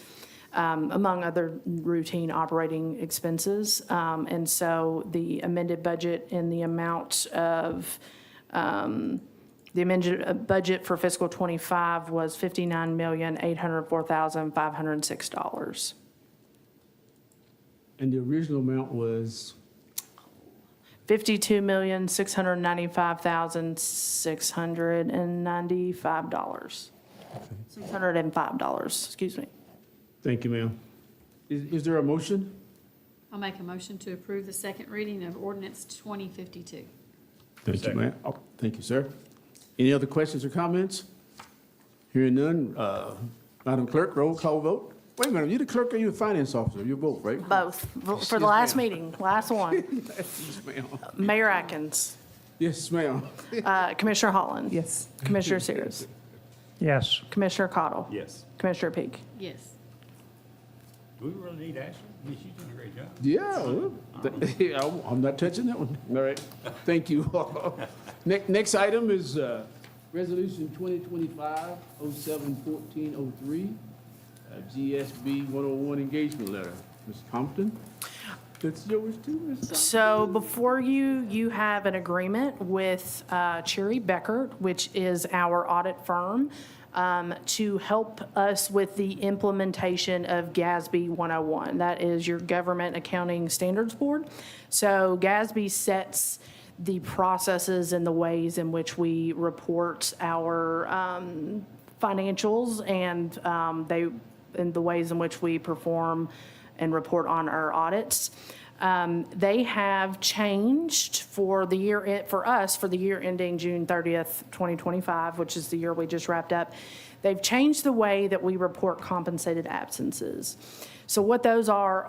among other routine operating expenses. And so the amended budget in the amount of, the amended budget for fiscal 25 was $59,804,506. And the original amount was? $52,695,695. $605, excuse me. Thank you, ma'am. Is there a motion? I'll make a motion to approve the second reading of ordinance 2052. Thank you, ma'am. Oh, thank you, sir. Any other questions or comments? Hearing none, Madam Clerk, roll call vote. Wait a minute, you the clerk or you the finance officer? You're both, right? Both, for the last meeting, last one. Yes, ma'am. Mayor Atkins, Yes, ma'am. Commissioner Holland. Yes. Commissioner Sears, Yes. Commissioner Cottle. Yes. Commissioner Peak. Yes. Do we really need Ashley? I mean, she's doing a great job. Yeah, well, I'm not touching that one. All right, thank you. Next item is Resolution 2025-07-1403, GSB 101 engagement letter. Ms. Compton? That's yours too, Ms. Compton? So before you, you have an agreement with Cherry Beckert, which is our audit firm, to help us with the implementation of GASB 101. That is your Government Accounting Standards Board. So GASB sets the processes and the ways in which we report our financials and and the ways in which we perform and report on our audits. They have changed for the year, for us, for the year ending June 30th, 2025, which is the year we just wrapped up. They've changed the way that we report compensated absences. So what those are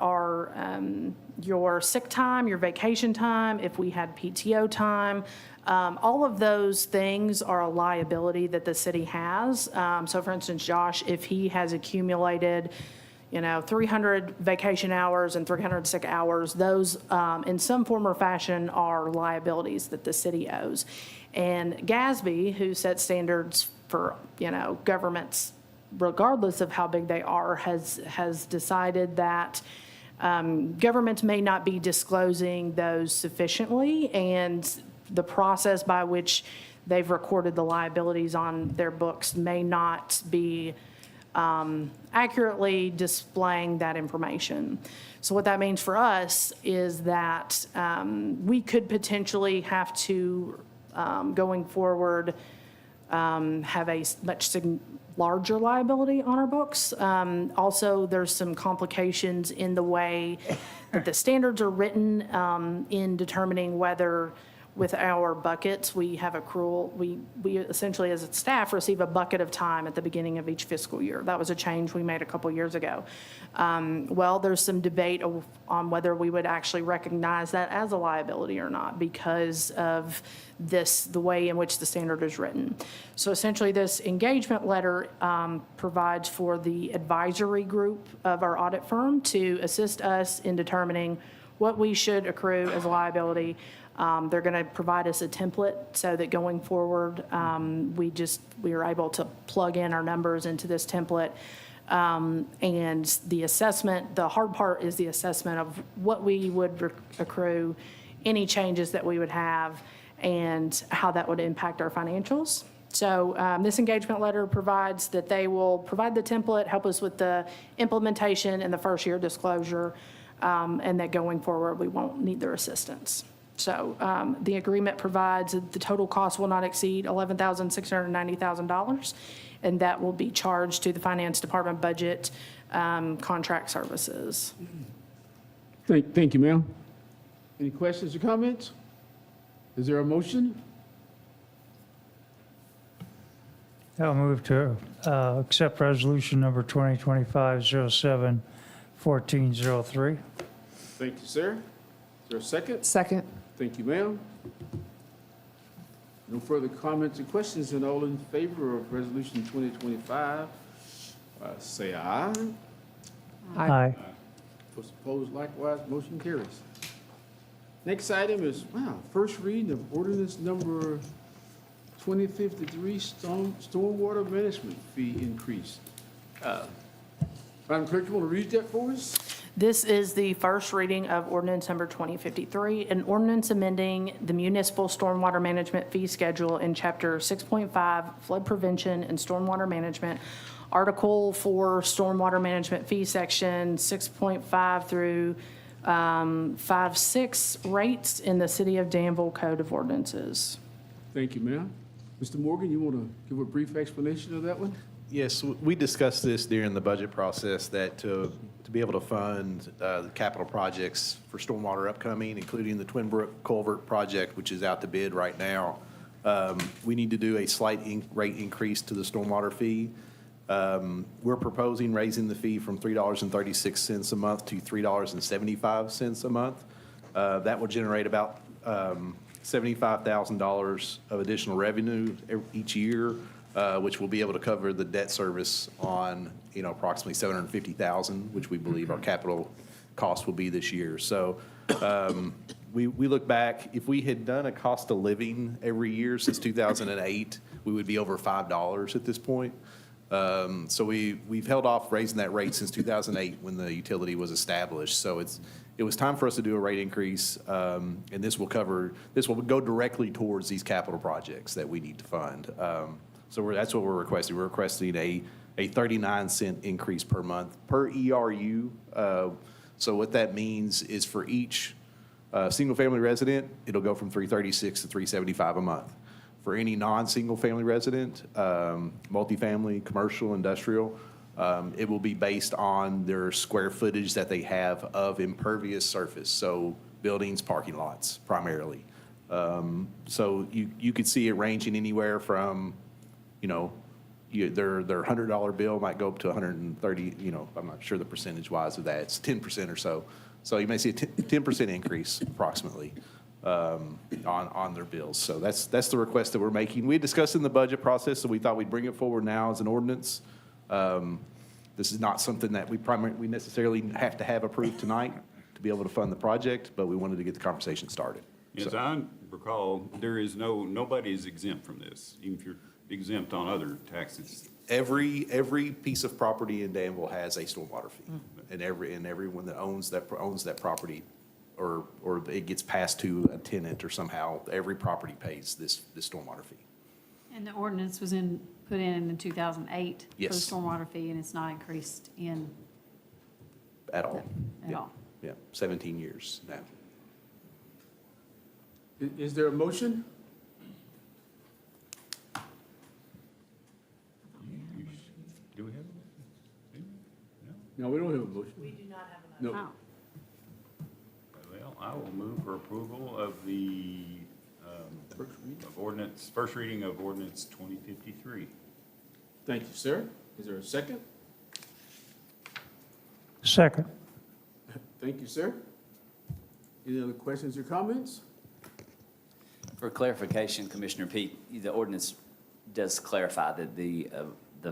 your sick time, your vacation time, if we had PTO time, all of those things are a liability that the city has. So for instance, Josh, if he has accumulated 300 vacation hours and 300 sick hours, those in some form or fashion are liabilities that the city owes. And GASB, who sets standards for, governments, regardless of how big they are, has decided that Governments may not be disclosing those sufficiently, and the process by which they've recorded the liabilities on their books may not be accurately displaying that information. So what that means for us is that we could potentially have to, going forward, have a much larger liability on our books. Also, there's some complications in the way that the standards are written in determining whether with our buckets, we have accrual, we essentially as a staff receive a bucket of time at the beginning of each fiscal year. That was a change we made a couple years ago. Well, there's some debate on whether we would actually recognize that as a liability or not because of the way in which the standard is written. So essentially, this engagement letter provides for the advisory group of our audit firm to assist us in determining what we should accrue as a liability. They're going to provide us a template so that going forward, we are able to plug in our numbers into this template. And the assessment, the hard part is the assessment of what we would accrue, any changes that we would have, and how that would impact our financials. So this engagement letter provides that they will provide the template, help us with the implementation and the first year disclosure, and that going forward, we won't need their assistance. So the agreement provides that the total cost will not exceed $11,690,000, and that will be charged to the Finance Department budget contract services. Thank you, ma'am. Any questions or comments? Is there a motion? I'll move to accept resolution number 2025-07-1403. Thank you, sir. Is there a second? Second. Thank you, ma'am. No further comments or questions, and all in favor of resolution 2025, say aye. Aye. Those opposed likewise, motion carries. Next item is, first reading of ordinance number 2053, stormwater management fee increase. Madam Clerk, you want to read that for us? This is the first reading of ordinance number 2053, an ordinance amending the municipal stormwater management fee schedule in Chapter 6.5, flood prevention and stormwater management, Article 4, stormwater management fee section 6.5 through 5.6 rates in the City of Danville Code of Ordinances. Thank you, ma'am. Mr. Morgan, you want to give a brief explanation of that one? Yes, we discussed this during the budget process, that to be able to fund the capital projects for stormwater upcoming, including the Twin Brook Culvert project, which is out to bid right now, we need to do a slight rate increase to the stormwater fee. We're proposing raising the fee from $3.36 a month to $3.75 a month. That will generate about $75,000 of additional revenue each year, which will be able to cover the debt service on, approximately $750,000, which we believe our capital cost will be this year. So we look back, if we had done a cost of living every year since 2008, we would be over $5 at this point. So we've held off raising that rate since 2008 when the utility was established. So it was time for us to do a rate increase, and this will go directly towards these capital projects that we need to fund. So that's what we're requesting. We're requesting a 39-cent increase per month per ERU. So what that means is for each single-family resident, it'll go from $336 to $375 a month. For any non-single-family resident, multifamily, commercial, industrial, it will be based on their square footage that they have of impervious surface, so buildings, parking lots primarily. So you could see it ranging anywhere from, their $100 bill might go up to 130, I'm not sure the percentage-wise of that. It's 10% or so. So you may see a 10% increase approximately on their bills. So that's the request that we're making. We discussed in the budget process, so we thought we'd bring it forward now as an ordinance. This is not something that we necessarily have to have approved tonight to be able to fund the project, but we wanted to get the conversation started. As I recall, nobody is exempt from this, even if you're exempt on other taxes. Every piece of property in Danville has a stormwater fee. And everyone that owns that property, or it gets passed to a tenant or somehow, every property pays this stormwater fee. And the ordinance was put in 2008 for the Yes. stormwater fee, and it's not increased At all. at Yeah. all. Yeah, 17 years now. Is there a motion? Do we have? No, we don't have a motion. We do not have No. Oh, Well, I will move for approval of the, First reading. of ordinance, first reading of ordinance 2053. Thank you, sir. Is there a second? Second. Thank you, sir. Any other questions or comments? For clarification, Commissioner Pete, the ordinance does clarify that the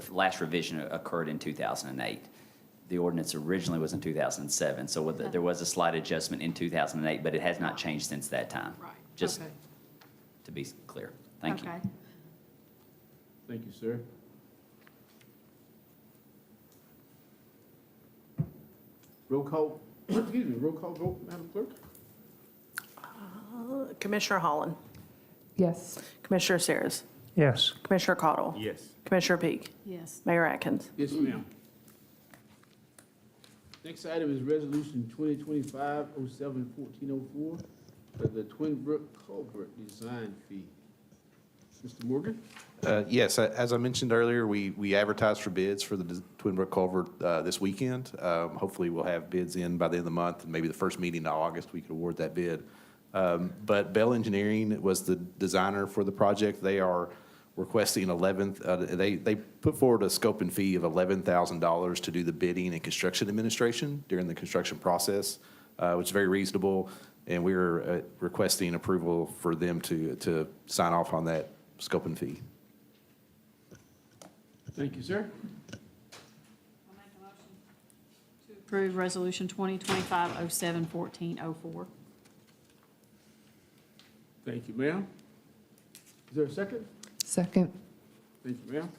last revision occurred in 2008. The ordinance originally was in 2007, so there was a slight adjustment in 2008, but it has not changed since that time. right. Just Okay. to be clear. Thank you. Okay. Thank you, sir. Roll call, excuse me, roll call vote, Madam Clerk? Commissioner Holland, Yes. Commissioner Saris, Yes. Commissioner Cottle, Yes. Commissioner Peak, Yes. Mayor Atkins. Yes, ma'am. Next item is Resolution 2025-07-1404 for the Twin Brook Culvert Design Fee. Mr. Morgan? Yes, as I mentioned earlier, we advertised for bids for the Twin Brook Culvert this weekend. Hopefully, we'll have bids in by the end of the month, and maybe the first meeting in August, we could award that bid. But Bell Engineering was the designer for the project. They are requesting they put forward a scope and fee of $11,000 to do the bidding and construction administration during the construction process, which is very reasonable. And we're requesting approval for them to sign off on that scope and fee. Thank you, sir. I'll make a motion to approve Resolution 2025-07-1404. Thank you, ma'am. Is there a second? Second. Thank you, ma'am.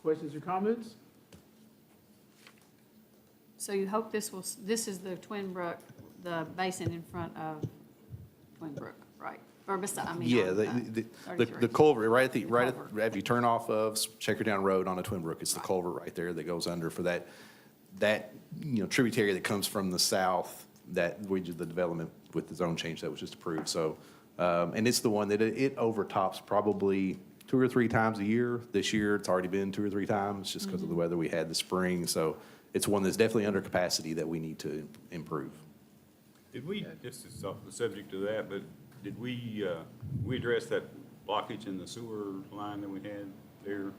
Questions or comments? So you hope this is the Twin Brook, the basin in front of Twin Brook, right? Or beside, Yeah, on, the 33. culvert, right Culvert. after you turn off of Checker Road on a Twin Brook, it's the culvert right there that goes under for that tributary that comes from the south, that we did the development with the zone change that was just approved. So, and it's the one that it overtops probably 2 or 3 times a year. This year, it's already been 2 or 3 times just because of the weather we had this spring. So it's one that's definitely under capacity that we need to improve. Did we, this is off the subject of that, but did we address that blockage in the sewer line that we had there?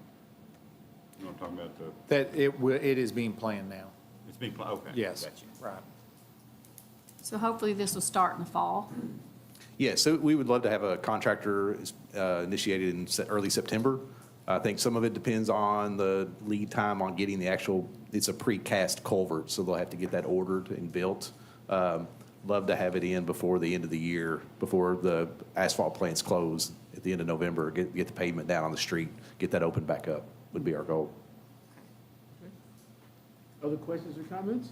You know, I'm talking about That it is being planned now. it's being, okay. Yes, Gotcha. right. So hopefully this will start in the fall. Yeah, so we would love to have a contractor initiated in early September. I think some of it depends on the lead time on getting the actual, it's a precast culvert, so they'll have to get that ordered and built. Love to have it in before the end of the year, before the asphalt plants close at the end of November, get the pavement down on the street, get that opened back up, would be our goal. Other questions or comments?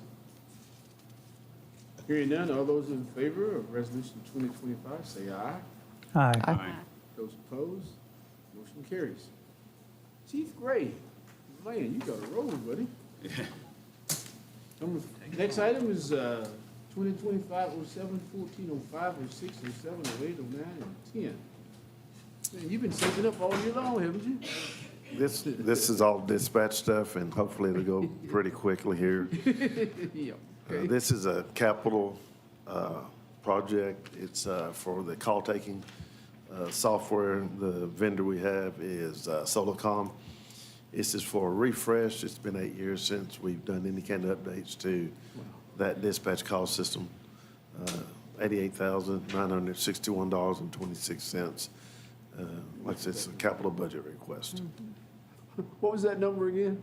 Hearing none, all those in favor of Resolution 2025, say aye. Aye. Aye. Those opposed, motion carries. Chief Gray, man, you got a roll, buddy. Next item is 2025-07-1405, 06, 07, 08, 09, and 10. Man, you've been saving up all year long, haven't you? This is all dispatch stuff, and hopefully it'll go pretty quickly here. Yeah, okay. This is a capital project. It's for the call-taking software. The vendor we have is Solacom. This is for a refresh. It's been 8 years since we've done any kind of updates to that dispatch call system. $88,961.26. Like I said, it's a capital budget request. What was that number again?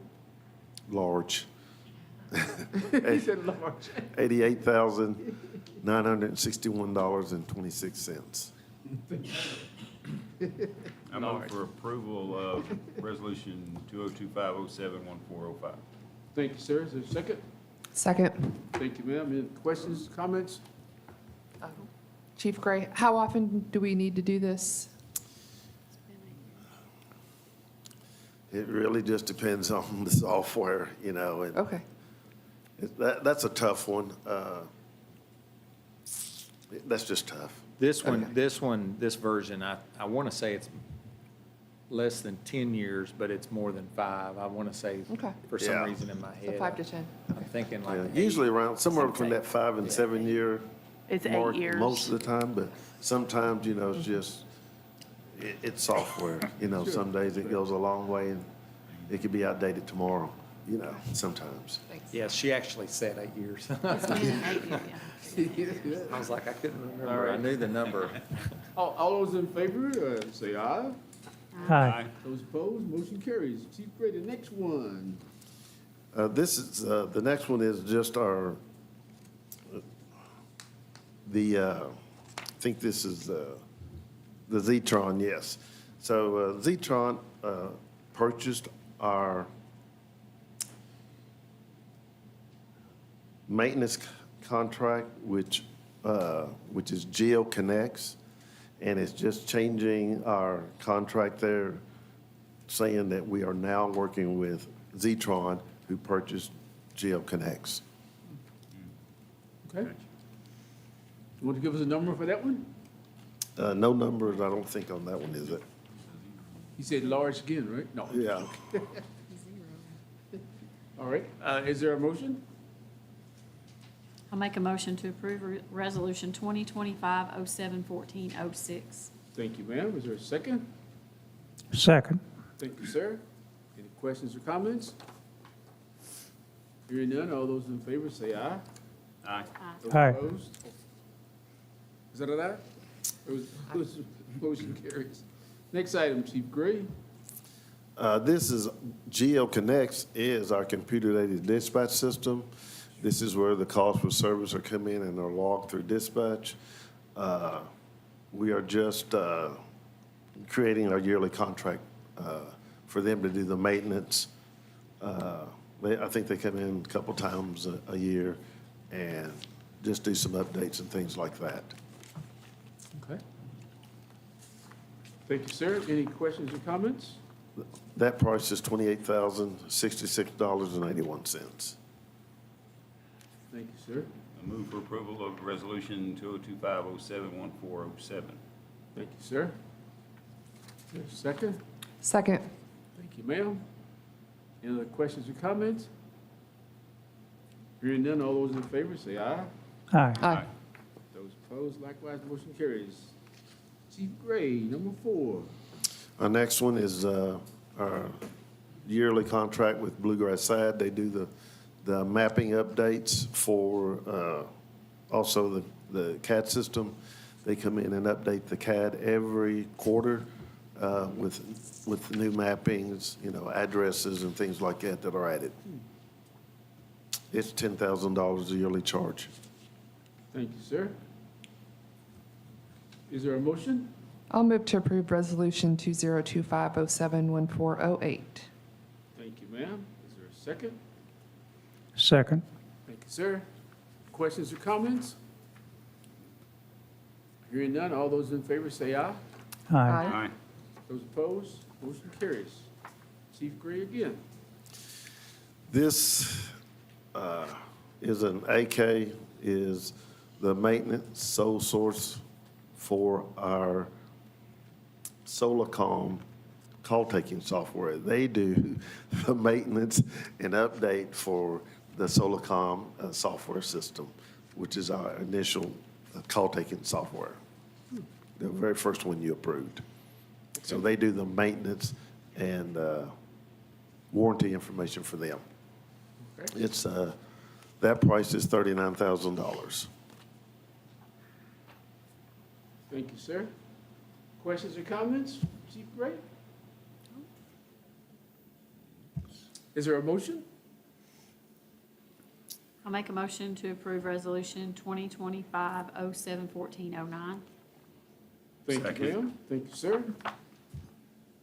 Large. He said large. $88,961.26. I move for approval of Resolution 2025-07-1405. Thank you, sir. Is there a second? Second. Thank you, ma'am. Any questions, comments? Chief Gray, how often do we need to do this? It really just depends on the software, you know, and Okay. that's a tough one. That's just tough. This Okay. this version, I want to say it's less than 10 years, but it's more than 5. I want to say, Okay. for some Yeah. reason in my So head. 5 to 10. I'm thinking like. Yeah, 8. usually around, somewhere between that 5 and 7 year It's 8 mark years. most of the time, but sometimes, you know, it's just, it's software. You know, Sure. some days it goes a long way and it could be outdated tomorrow, you know, sometimes. Thanks. Yes, she actually said 8 years. It's been 8 years, yeah. I was like, I couldn't remember. I knew the number. All those in favor, say aye. Aye. Those opposed, motion carries. Chief Gray, the next one. This is, the next one is just our, I think this is the Zetron, yes. So Zetron purchased our maintenance contract, which is GeoConnects, and it's just changing our contract there, saying that we are now working with Zetron, who purchased GeoConnects. Okay. You want to give us a number for that one? No numbers, I don't think, on that one, is it? You said large again, right? No. Yeah. All right. Is there a motion? I'll make a motion to approve Resolution 2025-07-1406. Thank you, ma'am. Is there a second? Second. Thank you, sir. Any questions or comments? Hearing none, all those in favor say aye. Aye. Those Aye. opposed? Is that a aye? Motion carries. Next item, Chief Gray. This is, GeoConnects is our computer-aided dispatch system. This is where the calls for service are come in and are logged through dispatch. We are just creating our yearly contract for them to do the maintenance. I think they come in a couple times a year and just do some updates and things like that. Okay. Thank you, sir. Any questions or comments? That price is $28,066.81. Thank you, sir. I move for approval of Resolution 2025-07-1407. Thank you, sir. Is there a second? Second. Thank you, ma'am. Any other questions or comments? Hearing none, all those in favor say aye. Aye. Aye. Those opposed, likewise, motion carries. Chief Gray, number 4. Our next one is our yearly contract with Bluegrass SAD. They do the mapping updates for also the CAD system. They come in and update the CAD every quarter with new mappings, you know, addresses and things like that that are added. It's $10,000 a yearly charge. Thank you, sir. Is there a motion? I'll move to approve Resolution 2025-07-1408. Thank you, ma'am. Is there a second? Second. Thank you, sir. Questions or comments? Hearing none, all those in favor say aye. Aye. Aye. Those opposed, motion carries. Chief Gray again. This is an AK, is the maintenance sole source for our Solacom call-taking software. They do the maintenance and update for the Solacom software system, which is our initial call-taking software, the very first one you approved. So they do the maintenance and warranty information for them. Okay. It's, that price is $39,000. Thank you, sir. Questions or comments, Chief Gray? Is there a motion? I'll make a motion to approve Resolution 2025-07-1409. Thank you, Second. ma'am. Thank you, sir.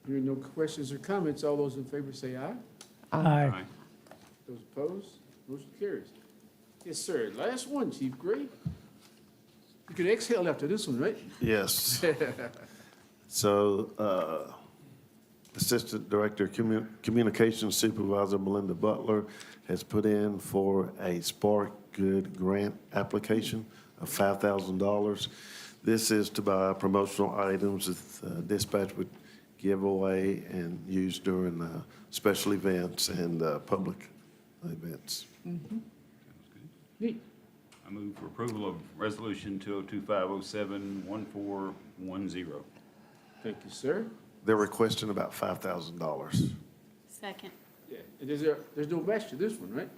Hearing no questions or comments, all those in favor say aye. Aye. Those opposed, motion carries. Yes, sir. Last one, Chief Gray. You can exhale after this one, right? Yes. So, Assistant Director Communications Supervisor Melinda Butler has put in for a Spark Good grant application of $5,000. This is to buy promotional items that dispatch would give away and use during special events and public events. Neat. I move for approval of Resolution 202507-1410. Thank you, sir. They're requesting about $5,000. Second. Yeah, and there's no match to this one, right?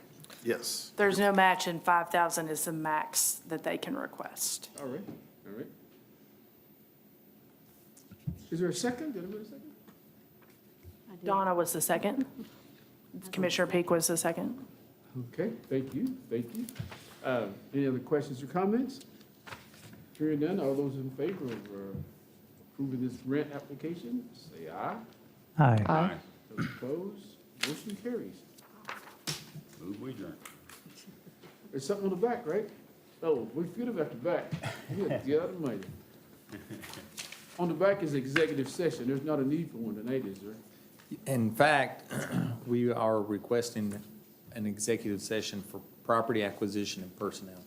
Yes. There's no match, and 5,000 is the max that they can request. All right, all right. Is there a second? Did I get a second? I did. Donna was the second. Commissioner Peak was the second. Okay, thank you, thank you. Any other questions or comments? Hearing none, all those in favor of approving this grant application, say aye. Aye. Aye. Those opposed, motion carries. Move we adjourn. There's something on the back, right? Oh, we feel it at the back. Good God Almighty. On the back is executive session. There's not a need for one tonight, is there? In fact, we are requesting an executive session for property acquisition and personnel.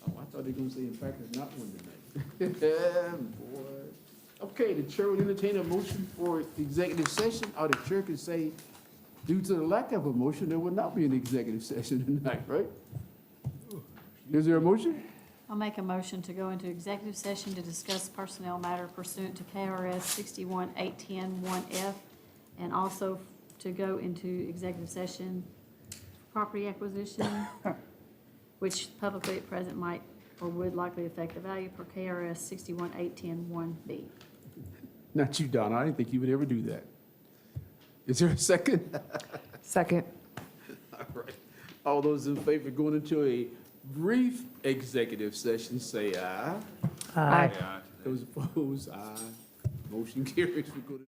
Oh, I thought they were gonna say, in fact, there's not one tonight. Boy. Okay, the chair will entertain a motion for executive session, or the chair can say, due to the lack of a motion, there will not be an executive session tonight, right? Is there a motion? I'll make a motion to go into executive session to discuss personnel matter pursuant to KRS 61810-1F, and also to go into executive session property acquisition, which publicly at present might or would likely affect the value per KRS 61810-1B. Not you, Donna. I didn't think you would ever do that. Is there a second? Second. All right. All those in favor of going into a brief executive session, say aye. Aye. Those opposed, aye. Motion carries. We go to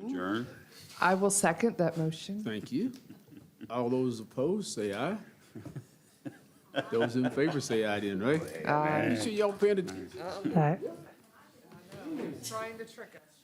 Adjourn. I will second that motion. Thank you. All those opposed, say aye. Those in favor, say aye then, right? Aye. You sure y'all paying attention? Aye. Trying to trick us.